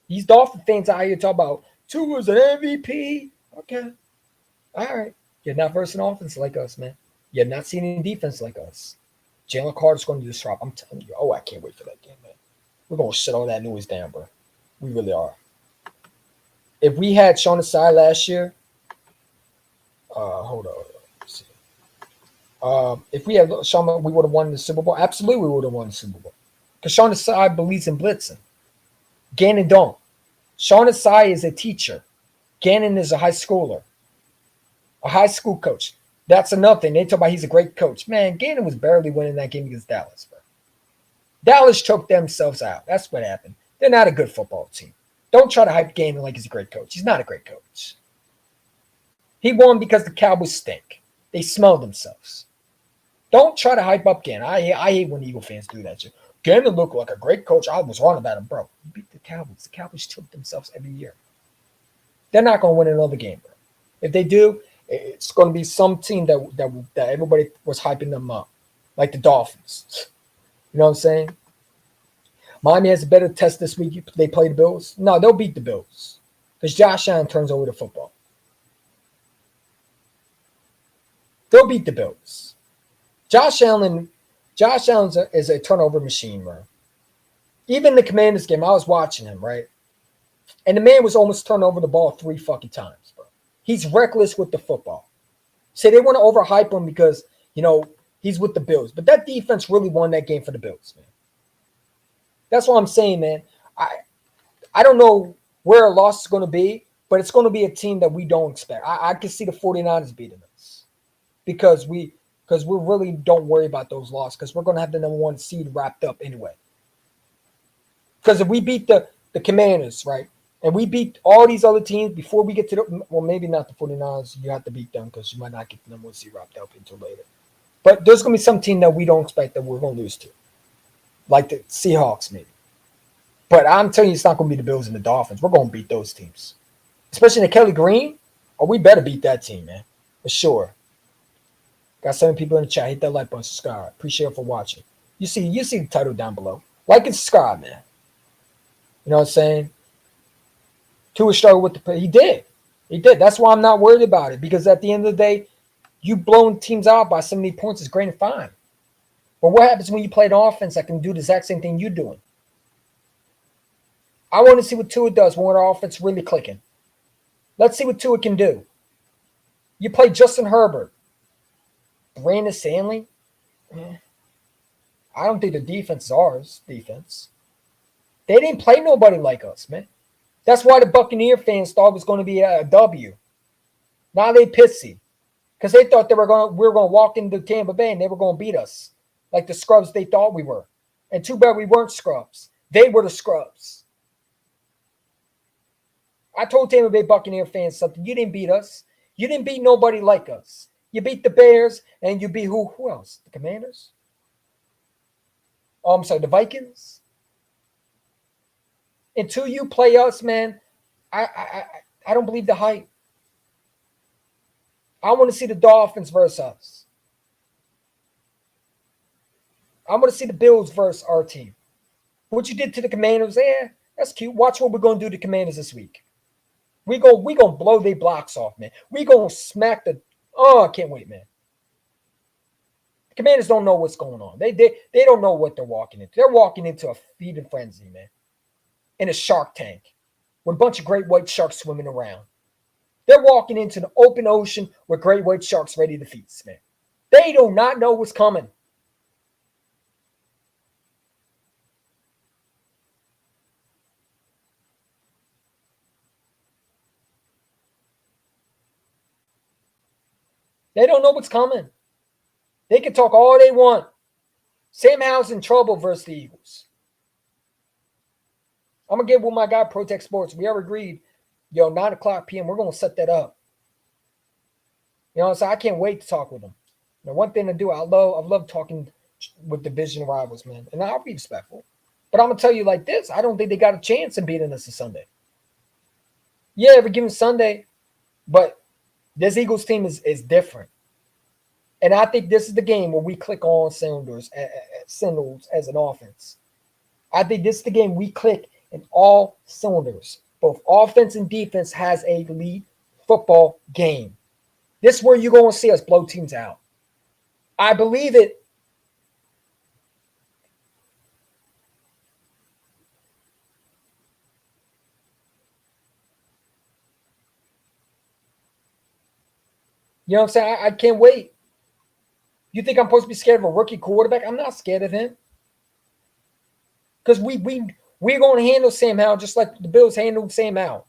These Dolphin fans out here talk about Tua's an MVP. Okay. All right. You're not versus an offense like us, man. You're not seeing any defense like us. Jalen Carter's going to disrupt. I'm telling you. Oh, I can't wait for that game, man. We're going to shut all that noise down, bro. We really are. If we had Sean Asai last year, hold on. Let's see. If we had Sean, we would have won the Super Bowl. Absolutely, we would have won the Super Bowl. Because Sean Asai believes in blitzing. Gannon don't. Sean Asai is a teacher. Gannon is a high schooler. A high school coach. That's another thing. They talk about he's a great coach. Man, Gannon was barely winning that game against Dallas, bro. Dallas choked themselves out. That's what happened. They're not a good football team. Don't try to hype Gannon like he's a great coach. He's not a great coach. He won because the Cowboys stink. They smell themselves. Don't try to hype up Gannon. I hate when Eagle fans do that shit. Gannon looked like a great coach. I was wrong about him, bro. You beat the Cowboys. The Cowboys choke themselves every year. They're not going to win another game, bro. If they do, it's going to be some team that everybody was hyping them up, like the Dolphins. You know what I'm saying? Miami has a better test this week. They play the Bills. No, they'll beat the Bills because Josh Allen turns over the football. They'll beat the Bills. Josh Allen is a turnover machine, bro. Even the Commanders game, I was watching him, right? And the man was almost turned over the ball 3 fucking times, bro. He's reckless with the football. So they want to overhype him because, he's with the Bills. But that defense really won that game for the Bills, man. That's what I'm saying, man. I don't know where a loss is going to be, but it's going to be a team that we don't expect. I can see the 49ers beating us because we really don't worry about those losses because we're going to have the number 1 seed wrapped up anyway. Because if we beat the Commanders, right, and we beat all these other teams before we get to maybe not the 49ers, you have to beat them because you might not get the number 1 seed wrapped up until later. But there's going to be some team that we don't expect that we're going to lose to. Like the Seahawks, maybe. But I'm telling you, it's not going to be the Bills and the Dolphins. We're going to beat those teams. Especially the Kelly Green. Oh, we better beat that team, man. For sure. Got 7 people in the chat. Hit that like button, subscribe. Appreciate it for watching. You see the title down below. Like and subscribe, man. You know what I'm saying? Tua struggled with the play. He did. That's why I'm not worried about it. Because at the end of the day, you blowing teams out by so many points is great and fine. But what happens when you play an offense that can do the exact same thing you're doing? I want to see what Tua does when our offense really clicking. Let's see what Tua can do. You play Justin Herbert, Brandon Stanley. I don't think the defense is ours defense. They didn't play nobody like us, man. That's why the Buccaneer fans thought it was going to be a W. Now they pissy because they thought we were going to walk into Tampa Bay and they were going to beat us like the scrubs they thought we were. And too bad we weren't scrubs. They were the scrubs. I told Tampa Bay Buccaneer fans something. You didn't beat us. You didn't beat nobody like us. You beat the Bears and you beat who else? The Commanders? Oh, I'm sorry, the Vikings. Until you play us, man, I don't believe the hype. I want to see the Dolphins versus us. I want to see the Bills versus our team. What you did to the Commanders, that's cute. Watch what we're going to do to the Commanders this week. We gonna blow their blocks off, man. We gonna smack the. Oh, I can't wait, man. The Commanders don't know what's going on. They don't know what they're walking into. They're walking into a feeding frenzy, man. In a shark tank with a bunch of great white sharks swimming around. They're walking into the open ocean with great white sharks ready to feast, man. They do not know what's coming. They don't know what's coming. They can talk all they want. Sam Howell's in trouble versus the Eagles. I'm going to get with my guy, Protect Sports. We already agreed, 9 o'clock p.m., we're going to set that up. So I can't wait to talk with them. Now, one thing to do, I love talking with division rivals, man. And I'll be respectful. But I'm going to tell you like this. I don't think they got a chance in beating us this Sunday. Yeah, every given Sunday. But this Eagles team is different. And I think this is the game where we click on cylinders as an offense. I think this is the game we click in all cylinders. Both offense and defense has a elite football game. This is where you're going to see us blow teams out. I believe it. You know what I'm saying? I can't wait. You think I'm supposed to be scared of a rookie quarterback? I'm not scared of him. Because we're going to handle Sam Howell just like the Bills handled Sam Howell.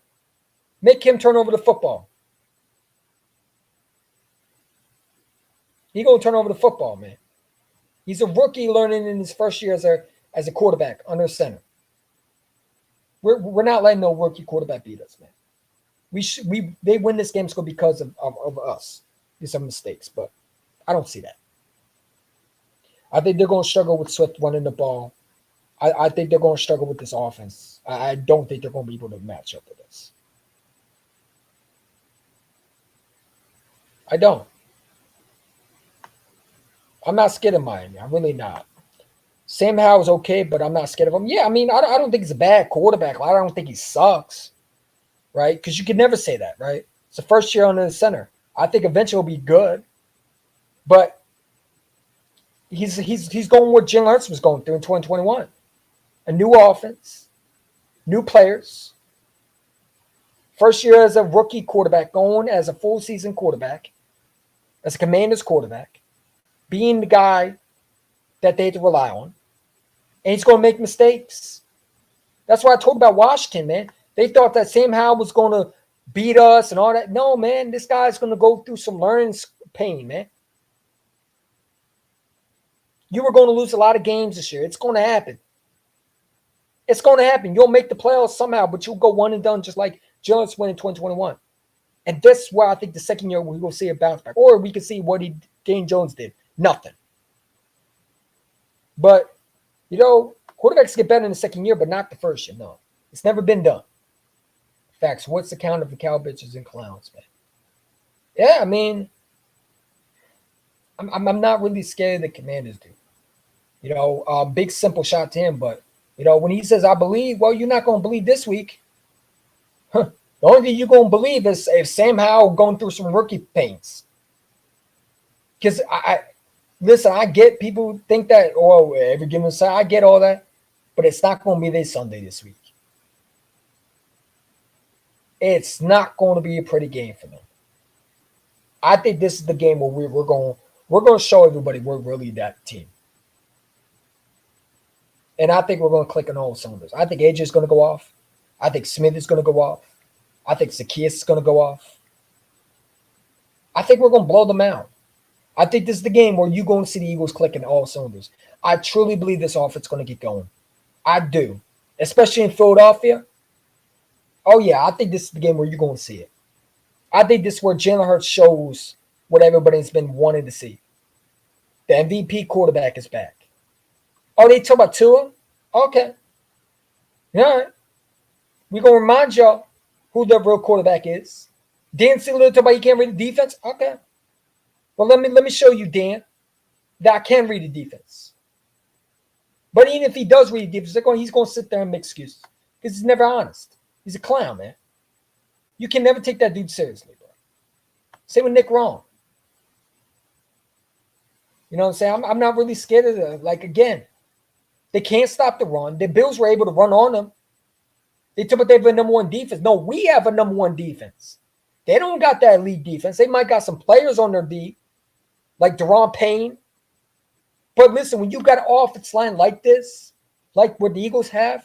Make him turn over the football. He's going to turn over the football, man. He's a rookie learning in his first year as a quarterback under center. We're not letting no rookie quarterback beat us, man. They win this game because of us. There's some mistakes, but I don't see that. I think they're going to struggle with Swift running the ball. I think they're going to struggle with this offense. I don't think they're going to be able to match up with this. I don't. I'm not scared of Miami. I'm really not. Sam Howell's okay, but I'm not scared of him. Yeah, I mean, I don't think he's a bad quarterback. I don't think he sucks, right? Because you could never say that, right? It's the first year under the center. I think eventually he'll be good, but he's going what Jalen Hurts was going through in 2021. A new offense, new players. First year as a rookie quarterback, going as a full season quarterback, as a Commanders quarterback, being the guy that they had to rely on. And he's going to make mistakes. That's why I told about Washington, man. They thought that Sam Howell was going to beat us and all that. No, man, this guy's going to go through some learning pain, man. You were going to lose a lot of games this year. It's going to happen. It's going to happen. You'll make the playoffs somehow, but you'll go one and done just like Jalen went in 2021. And that's where I think the second year we will see a bounce back. Or we can see what Dane Jones did. Nothing. But, quarterbacks get better in the second year, but not the first year. No. It's never been done. Facts. What's the count of the cow bitches and clowns, man? Yeah, I mean, I'm not really scared of the Commanders, dude. Big simple shot to him, but when he says I believe, well, you're not going to believe this week. The only thing you're going to believe is if Sam Howell going through some rookie pains. Because listen, I get people think that, every given side, I get all that, but it's not going to be this Sunday this week. It's not going to be a pretty game for them. I think this is the game where we're going to show everybody we're really that team. And I think we're going to click on all cylinders. I think AJ is going to go off. I think Smith is going to go off. I think Zacchaeus is going to go off. I think we're going to blow them out. I think this is the game where you're going to see the Eagles clicking all cylinders. I truly believe this offense is going to get going. I do. Especially in Philadelphia. Oh, yeah, I think this is the game where you're going to see it. I think this is where Jalen Hurts shows what everybody's been wanting to see. The MVP quarterback is back. Oh, they talk about Tua? Okay. All right. We're going to remind y'all who the real quarterback is. Dan Singleton talk about he can't read the defense? Okay. Well, let me show you, Dan, that I can read the defense. But even if he does read the defense, he's going to sit there and make excuses because he's never honest. He's a clown, man. You can never take that dude seriously, bro. Same with Nick Wrong. You know what I'm saying? I'm not really scared of them. Like, again, they can't stop the run. The Bills were able to run on them. They took what they have a number one defense. No, we have a number one defense. They don't got that elite defense. They might got some players on their D, like Deron Payne. But listen, when you got an offensive line like this, like what the Eagles have,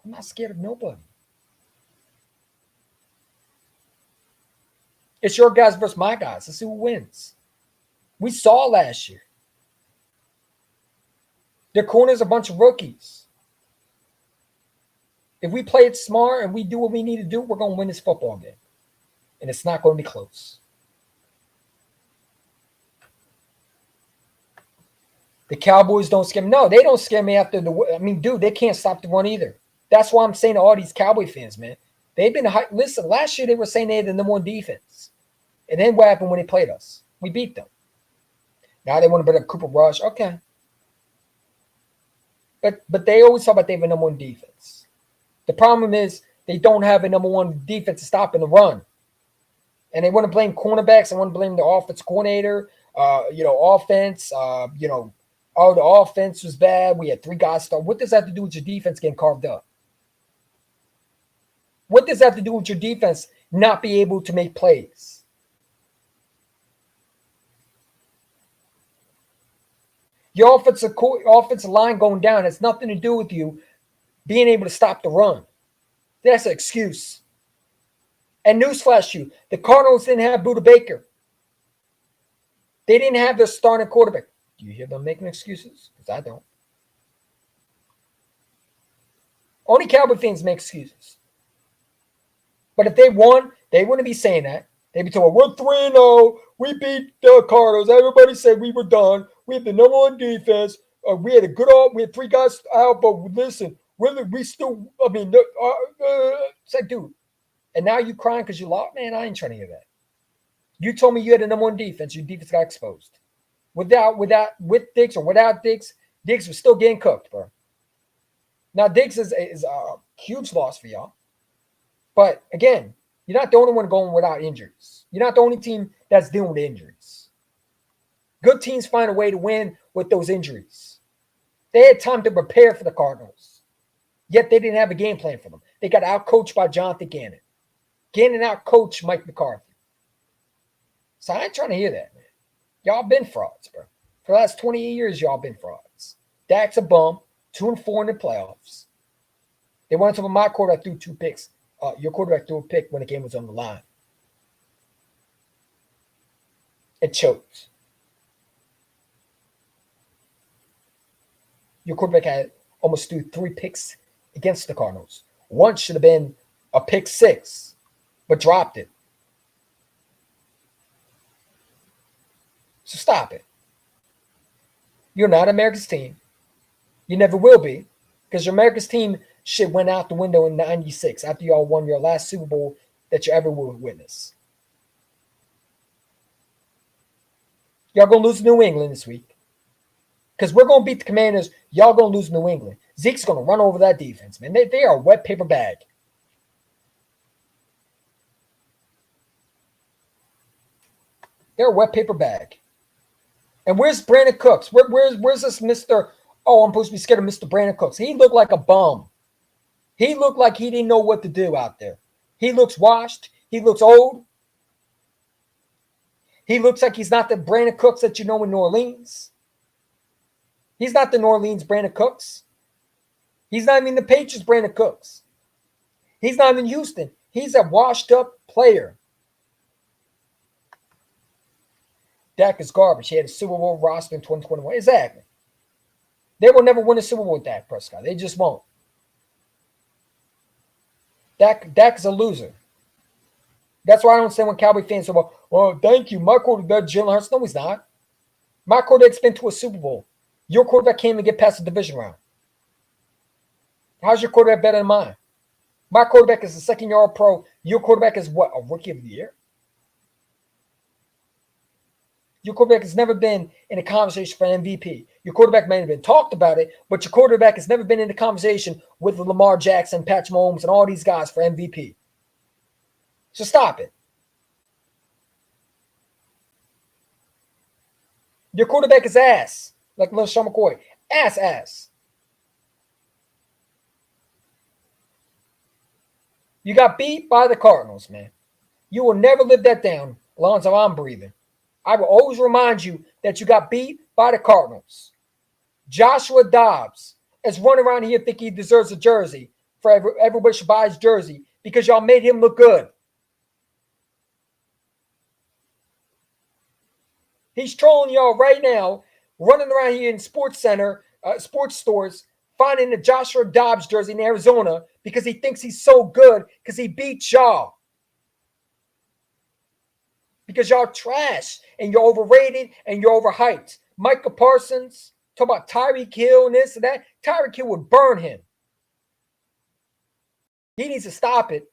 I'm not scared of nobody. It's your guys versus my guys. Let's see who wins. We saw last year. Their corner's a bunch of rookies. If we play it smart and we do what we need to do, we're going to win this football game. And it's not going to be close. The Cowboys don't scare me. No, they don't scare me after the – I mean, dude, they can't stop the run either. That's why I'm saying to all these Cowboy fans, man. They've been – listen, last year they were saying they had the number one defense. And then what happened when they played us? We beat them. Now they want to bring up Cooper Rush. Okay. But they always talk about they have a number one defense. The problem is they don't have a number one defense to stop in the run. And they want to blame cornerbacks. They want to blame the offense coordinator, offense, the offense was bad. We had 3 guys start. What does that have to do with your defense getting carved up? What does that have to do with your defense not be able to make plays? Your offensive line going down has nothing to do with you being able to stop the run. That's an excuse. And newsflash you, the Cardinals didn't have Budda Baker. They didn't have their starting quarterback. Do you hear them making excuses? Because I don't. Only Cowboy fans make excuses. But if they won, they wouldn't be saying that. They'd be told, we're 3-0. We beat the Cardinals. Everybody said we were done. We had the number one defense. We had we had 3 guys out, but listen, we still, it's like, dude, and now you crying because you lost? Man, I ain't trying to hear that. You told me you had the number one defense. Your defense got exposed. With Diggs or without Diggs, Diggs was still getting cooked, bro. Now, Diggs is a huge loss for y'all. But, again, you're not the only one going without injuries. You're not the only team that's dealing with injuries. Good teams find a way to win with those injuries. They had time to prepare for the Cardinals, yet they didn't have a game plan for them. They got outcoached by Jonathan Gannon. Gannon outcoached Mike McCarthy. So I ain't trying to hear that, man. Y'all been frauds, bro. For the last 28 years, y'all been frauds. Dak's a bum, 2-4 in the playoffs. They wanted to tell my quarterback threw 2 picks. Your quarterback threw a pick when the game was on the line. It choked. Your quarterback had almost threw 3 picks against the Cardinals. One should have been a pick 6, but dropped it. So stop it. You're not America's team. You never will be, because your America's team shit went out the window in '96 after y'all won your last Super Bowl that you ever will witness. Y'all gonna lose to New England this week. Because we're gonna beat the Commanders. Y'all gonna lose New England. Zeke's gonna run over that defense, man. They are a wet paper bag. They're a wet paper bag. And where's Brandon Cooks? Where's this Mr. Oh, I'm supposed to be scared of Mr. Brandon Cooks. He looked like a bum. He looked like he didn't know what to do out there. He looks washed. He looks old. He looks like he's not the Brandon Cooks that you know in New Orleans. He's not the New Orleans Brandon Cooks. He's not even the Patriots Brandon Cooks. He's not in Houston. He's a washed-up player. Dak is garbage. He had a Super Bowl roster in 2021. Exactly. They will never win a Super Bowl with Dak Prescott. They just won't. Dak is a loser. That's why I don't say when Cowboy fans say, well, thank you. My quarterback, Jalen Hurts. No, he's not. My quarterback's been to a Super Bowl. Your quarterback can't even get past the division round. How's your quarterback better than mine? My quarterback is a second-year All-Pro. Your quarterback is what, a Rookie of the Year? Your quarterback has never been in a conversation for MVP. Your quarterback may have been talked about it, but your quarterback has never been in a conversation with Lamar Jackson, Patrick Mahomes, and all these guys for MVP. So stop it. Your quarterback is ass, like LeSean McCoy. Ass. You got beat by the Cardinals, man. You will never live that down as long as I'm breathing. I will always remind you that you got beat by the Cardinals. Joshua Dobbs is running around here thinking he deserves a jersey. Everybody should buy his jersey because y'all made him look good. He's trolling y'all right now, running around here in sports stores, finding the Joshua Dobbs jersey in Arizona because he thinks he's so good because he beat y'all. Because y'all trash and you're overrated and you're overhyped. Micah Parsons, talk about Tyreek Hill and this and that. Tyreek Hill would burn him. He needs to stop it.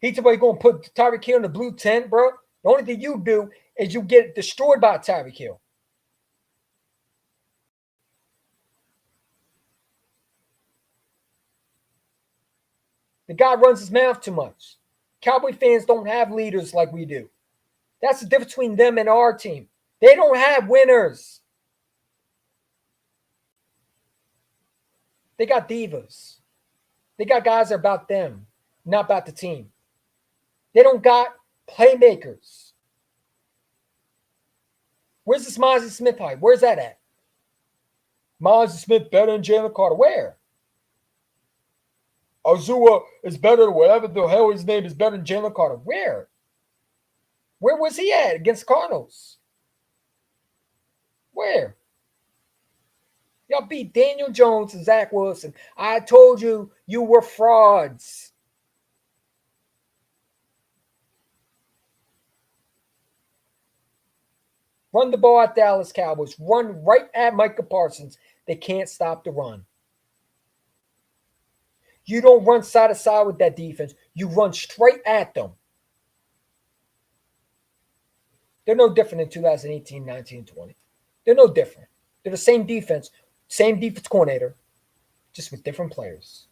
He's going to put Tyreek Hill in the blue tent, bro. The only thing you do is you get destroyed by Tyreek Hill. The guy runs his mouth too much. Cowboy fans don't have leaders like we do. That's the difference between them and our team. They don't have winners. They got divas. They got guys that are about them, not about the team. They don't got playmakers. Where's this Mozzie Smith hype? Where's that at? Mozzie Smith better than Jalen Carter. Where? Azua is better than whatever the hell his name is better than Jalen Carter. Where? Where was he at against Cardinals? Where? Y'all beat Daniel Jones and Zach Wilson. I told you were frauds. Run the ball at Dallas Cowboys. Run right at Micah Parsons. They can't stop the run. You don't run side to side with that defense. You run straight at them. They're no different in 2018, 19, 20. They're no different. They're the same defense coordinator, just with different players.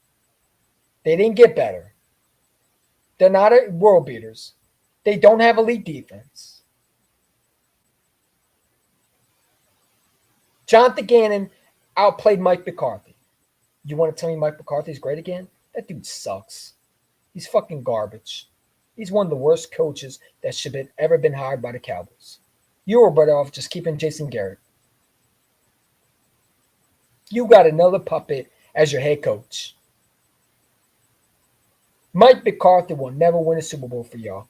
They didn't get better. They're not world beaters. They don't have elite defense. Jonathan Gannon outplayed Mike McCarthy. You want to tell me Mike McCarthy's great again? That dude sucks. He's fucking garbage. He's one of the worst coaches that should have ever been hired by the Cowboys. You were better off just keeping Jason Garrett. You got another puppet as your head coach. Mike McCarthy will never win a Super Bowl for y'all.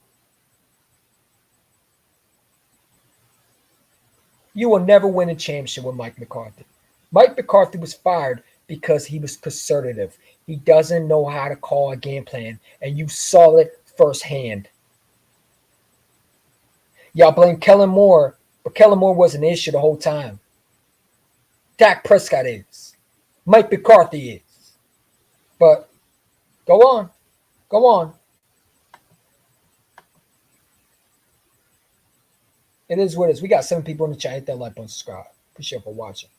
You will never win a championship with Mike McCarthy. Mike McCarthy was fired because he was conservative. He doesn't know how to call a game plan, and you saw it firsthand. Y'all blame Kellen Moore, but Kellen Moore was an issue the whole time. Dak Prescott is. Mike McCarthy is. But go on. Go on. It is what it is. We got 7 people in the chat. Hit that like button, subscribe. Appreciate you for watching.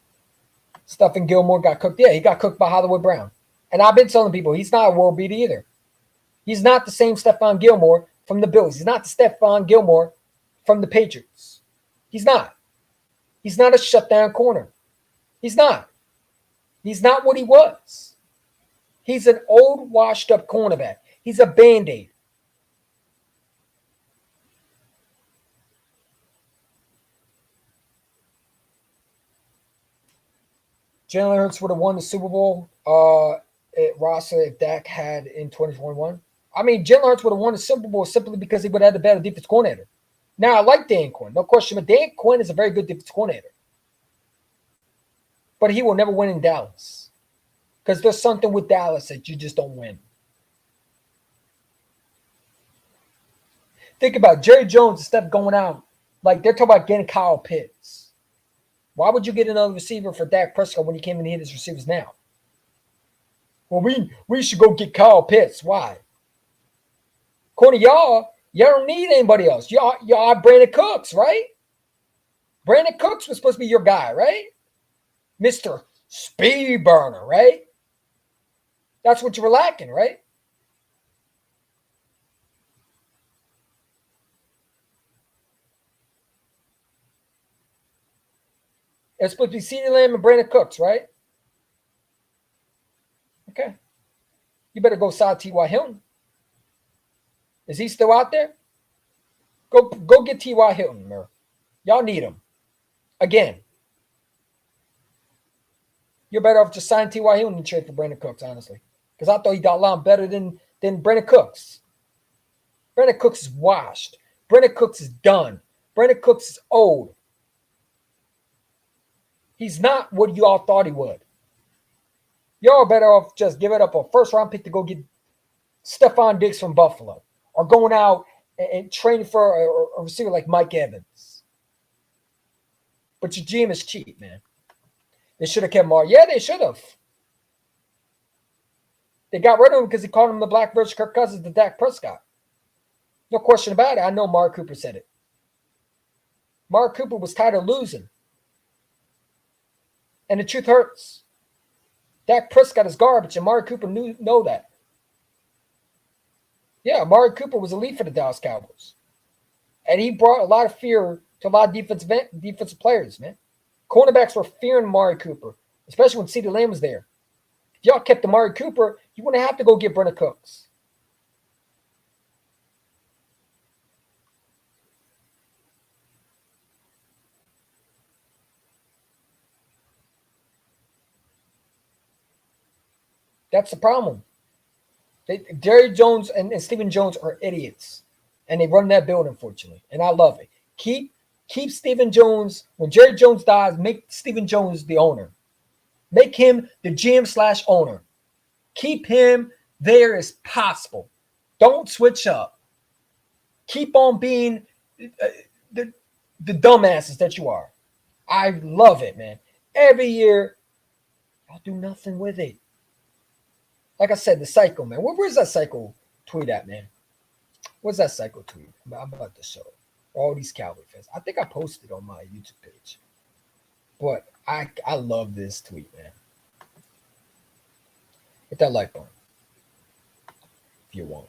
Stephen Gilmore got cooked. Yeah, he got cooked by Hollywood Brown. And I've been telling people he's not a world beater either. He's not the same Stephon Gilmore from the Bills. He's not the Stephon Gilmore from the Patriots. He's not. He's not a shutdown corner. He's not. He's not what he was. He's an old, washed-up cornerback. He's a Band-Aid. Jalen Hurts would have won the Super Bowl at roster if Dak had in 2021. I mean, Jalen Hurts would have won the Super Bowl simply because he would have had the better defense coordinator. Now, I like Dan Quinn, no question, but Dan Quinn is a very good defense coordinator. But he will never win in Dallas because there's something with Dallas that you just don't win. Think about it. Jerry Jones, instead of going out, like they're talking about getting Kyle Pitts. Why would you get another receiver for Dak Prescott when he can't even hit his receivers now? Well, we should go get Kyle Pitts. Why? According to y'all don't need anybody else. Y'all have Brandon Cooks, right? Brandon Cooks was supposed to be your guy, right? Mr. Speed Burner, right? That's what you were lacking, right? It's supposed to be CeeDee Lamb and Brandon Cooks, right? Okay. You better go sign T.Y. Hilton. Is he still out there? Go get T.Y. Hilton, bro. Y'all need him. Again. You're better off just signing T.Y. Hilton and trade for Brandon Cooks, honestly. Because I thought he got a lot better than Brandon Cooks. Brandon Cooks is washed. Brandon Cooks is done. Brandon Cooks is old. He's not what you all thought he would. Y'all better off just giving up a first-round pick to go get Stephon Diggs from Buffalo or going out and training for a receiver like Mike Evans. But your GM is cheap, man. They should have kept Mar. Yeah, they should have. They got rid of him because he called him the black version Kirk Cousins to Dak Prescott. No question about it. I know Mark Cooper said it. Mark Cooper was tired of losing. And the truth hurts. Dak Prescott is garbage, and Mark Cooper know that. Yeah, Mark Cooper was elite for the Dallas Cowboys. And he brought a lot of fear to a lot of defensive players, man. Cornerbacks were fearing Amari Cooper, especially when CeeDee Lamb was there. If y'all kept Amari Cooper, you wouldn't have to go get Brandon Cooks. That's the problem. Jerry Jones and Stephen Jones are idiots, and they run that building, unfortunately, and I love it. Keep Stephen Jones. When Jerry Jones dies, make Stephen Jones the owner. Make him the GM/owner. Keep him there as possible. Don't switch up. Keep on being the dumbasses that you are. I love it, man. Every year, I'll do nothing with it. Like I said, the Psycho, man. Where's that Psycho tweet at, man? What's that Psycho tweet? I'm about to show it. All these Cowboy fans. I think I posted on my YouTube page. But I love this tweet, man. Hit that like button if you want.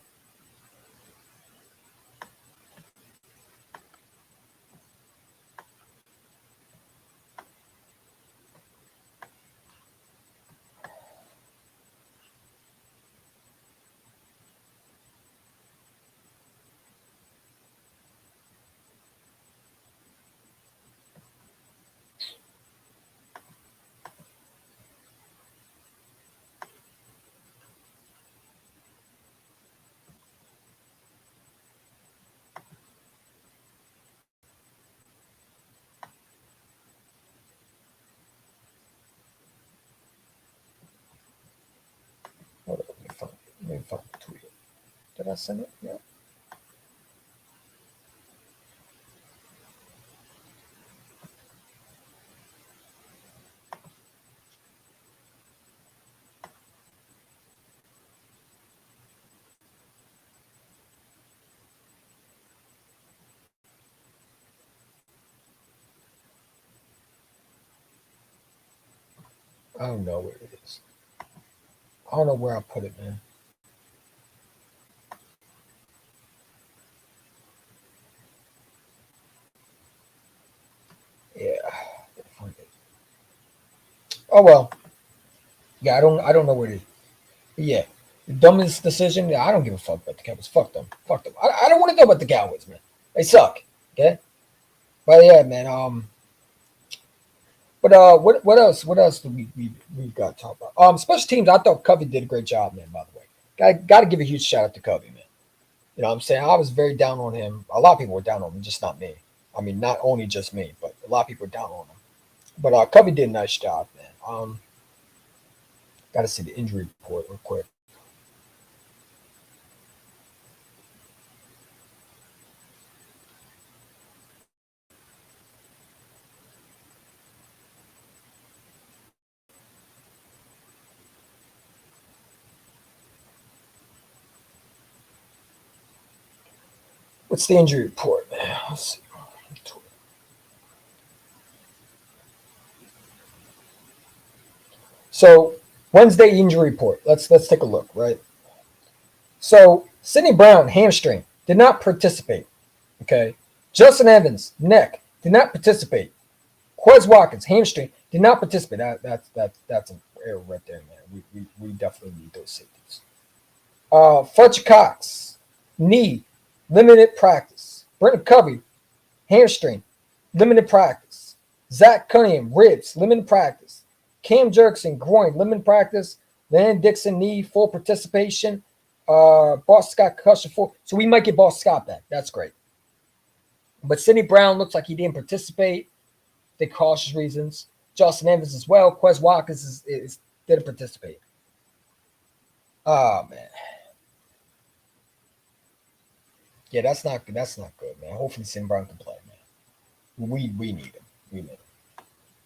Hold on, let me find the tweet. Did I send it? Yeah. I don't know where it is. I don't know where I put it, man. Yeah. Oh, well. Yeah, I don't know what it is. But yeah, the dumbest decision. Yeah, I don't give a fuck about the Cowboys. Fuck them. Fuck them. I don't want to know about the Cowboys, man. They suck. Okay. But yeah, man. But what else? What else do we got to talk about? Special teams. I thought Covey did a great job, man. By the way, got to give a huge shout out to Covey, man. You know what I'm saying? I was very down on him. A lot of people were down on him, just not me. I mean, not only just me, but a lot of people were down on him. But Covey did a nice job, man. Got to see the injury report real quick. What's the injury report, man? Let's see. So Wednesday injury report. Let's take a look, right? So Sidney Brown, hamstring, did not participate. Okay. Justin Evans, neck, did not participate. Quez Watkins, hamstring, did not participate. That's an error right there, man. We definitely need those safeties. Fletcher Cox, knee, limited practice. Brenton Covey, hamstring, limited practice. Zach Cunningham, ribs, limited practice. Cam Jerkson, groin, limited practice. Landon Dixon, knee, full participation. Boston Scott, concussion, full. So we might get Boston Scott back. That's great. But Sidney Brown looks like he didn't participate. The cautious reasons. Justin Evans as well. Quez Watkins didn't participate. Oh, man. Yeah, that's not good, man. Hopefully Sidney Brown can play, man. We need him. We need him.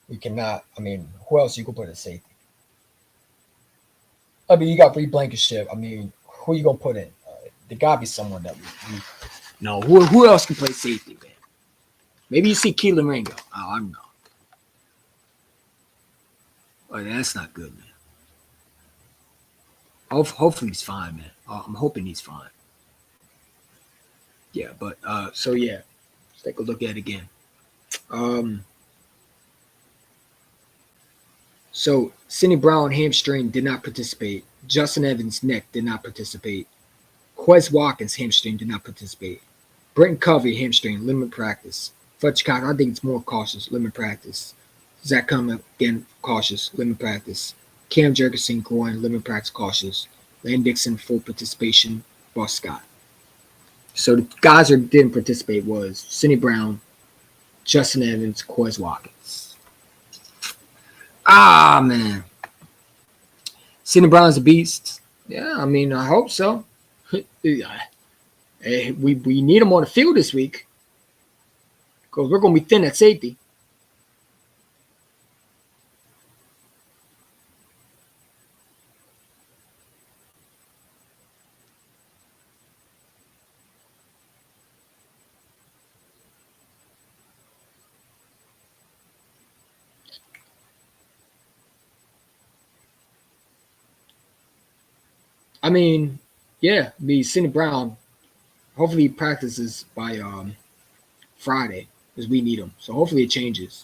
We cannot. I mean, who else you can put at safety? I mean, you got Reed Blankenship. I mean, who you gonna put in? There gotta be someone that we no. Who else can play safety, man? Maybe you see Keelan Ringo. Oh, I don't know. Oh, that's not good, man. Hopefully he's fine, man. I'm hoping he's fine. Yeah, but so yeah, let's take a look at it again. So Sidney Brown, hamstring, did not participate. Justin Evans, neck, did not participate. Quez Watkins, hamstring, did not participate. Brenton Covey, hamstring, limited practice. Fletcher Cox, I think it's more cautious, limited practice. Zach Cunningham, again, cautious, limited practice. Cam Jerkson, groin, limited practice, cautious. Landon Dixon, full participation. Boston Scott. So the guys that didn't participate was Sidney Brown, Justin Evans, Quez Watkins. Ah, man. Sidney Brown's a beast. Yeah, I mean, I hope so. Hey, we need him on the field this week because we're going to be thin at safety. I mean, yeah, be Sidney Brown. Hopefully he practices by Friday because we need him. So hopefully it changes.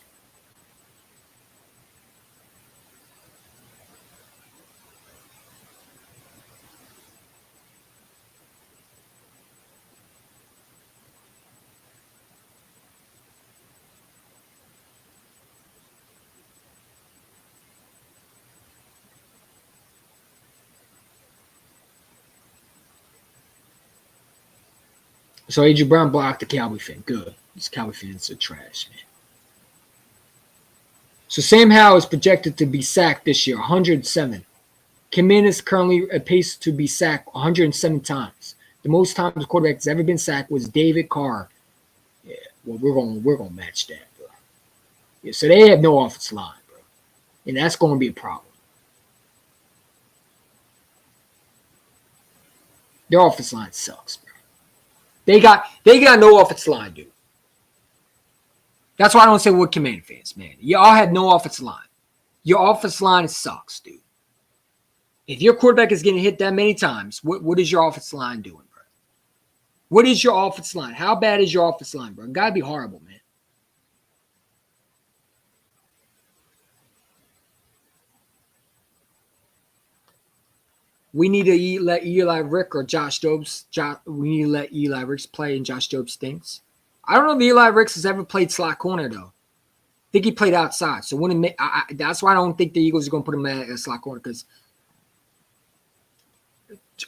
So AJ Brown blocked the Cowboy fan. Good. These Cowboy fans are trash, man. So Sam Howell is projected to be sacked this year, 107. Kim is currently at pace to be sacked 107 times. The most times a quarterback has ever been sacked was David Carr. Yeah, well, we're gonna match that, bro. Yeah, so they have no offensive line, bro, and that's going to be a problem. Their offensive line sucks, bro. They got no offensive line, dude. That's why I don't say we're Command fans, man. Y'all had no offensive line. Your offensive line sucks, dude. If your quarterback is getting hit that many times, what is your offensive line doing, bro? What is your offensive line? How bad is your offensive line, bro? It gotta be horrible, man. we need to let Eli Rick or Josh Jobs. We need to let Eli Ricks play and Josh Jobs stinks. I don't know if Eli Ricks has ever played slot corner though. I think he played outside. So that's why I don't think the Eagles are going to put him at a slot corner because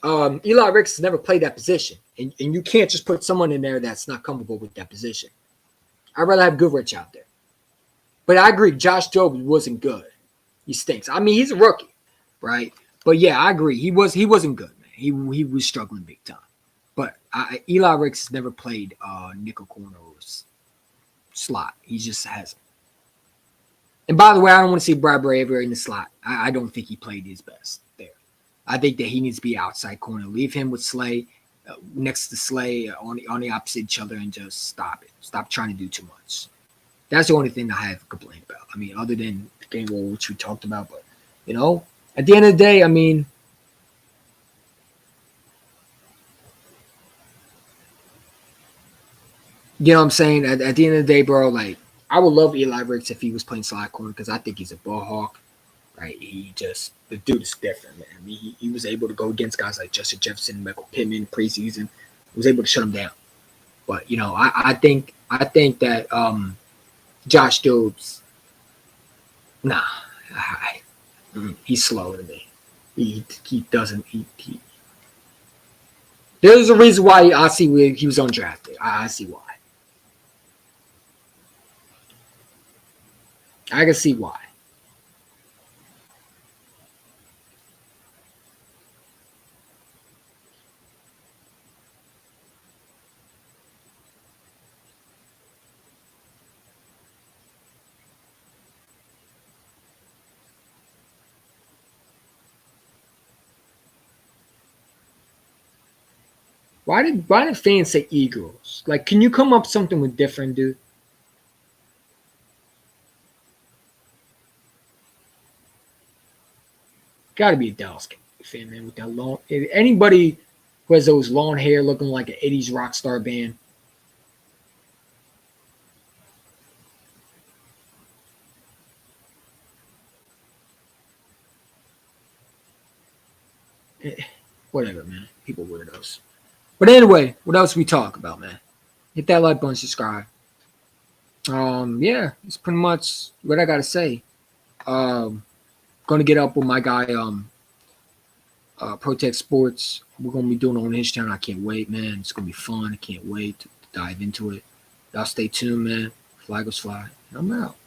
Eli Ricks has never played that position, and you can't just put someone in there that's not comfortable with that position. I'd rather have Goodrich out there. But I agree, Josh Jobs wasn't good. He stinks. I mean, he's a rookie, right? But yeah, I agree. He wasn't good, man. He was struggling big time. But Eli Ricks has never played nickel corner or slot. He just hasn't. And by the way, I don't want to see Bradbury ever in the slot. I don't think he played his best there. I think that he needs to be outside corner. Leave him with Slay, next to Slay on the opposite each other, and just stop it. Stop trying to do too much. That's the only thing I have a complaint about. I mean, other than the game rule, which we talked about, but at the end of the day, I mean, you know what I'm saying? At the end of the day, bro, like, I would love Eli Ricks if he was playing slot corner because I think he's a ball hawk, right? The dude is different, man. I mean, he was able to go against guys like Justin Jefferson, Michael Pittman preseason. He was able to shut him down. But, I think that Josh Jobs, nah, he's slower than me. He doesn't. There's a reason why I see he was undrafted. I see why. I can see why. Why did fans say Eagles? Like, can you come up with something with different, dude? Got to be a Dallas fan, man, with that long. Anybody who has those long hair looking like an 80s rock star band. Whatever, man. People weirdos. But anyway, what else we talk about, man? Hit that like button, subscribe. Yeah, it's pretty much what I gotta say. Gonna get up with my guy, Protect Sports. We're gonna be doing it on his channel. I can't wait, man. It's gonna be fun. I can't wait to dive into it. Y'all stay tuned, man. Fly goes fly. I'm out.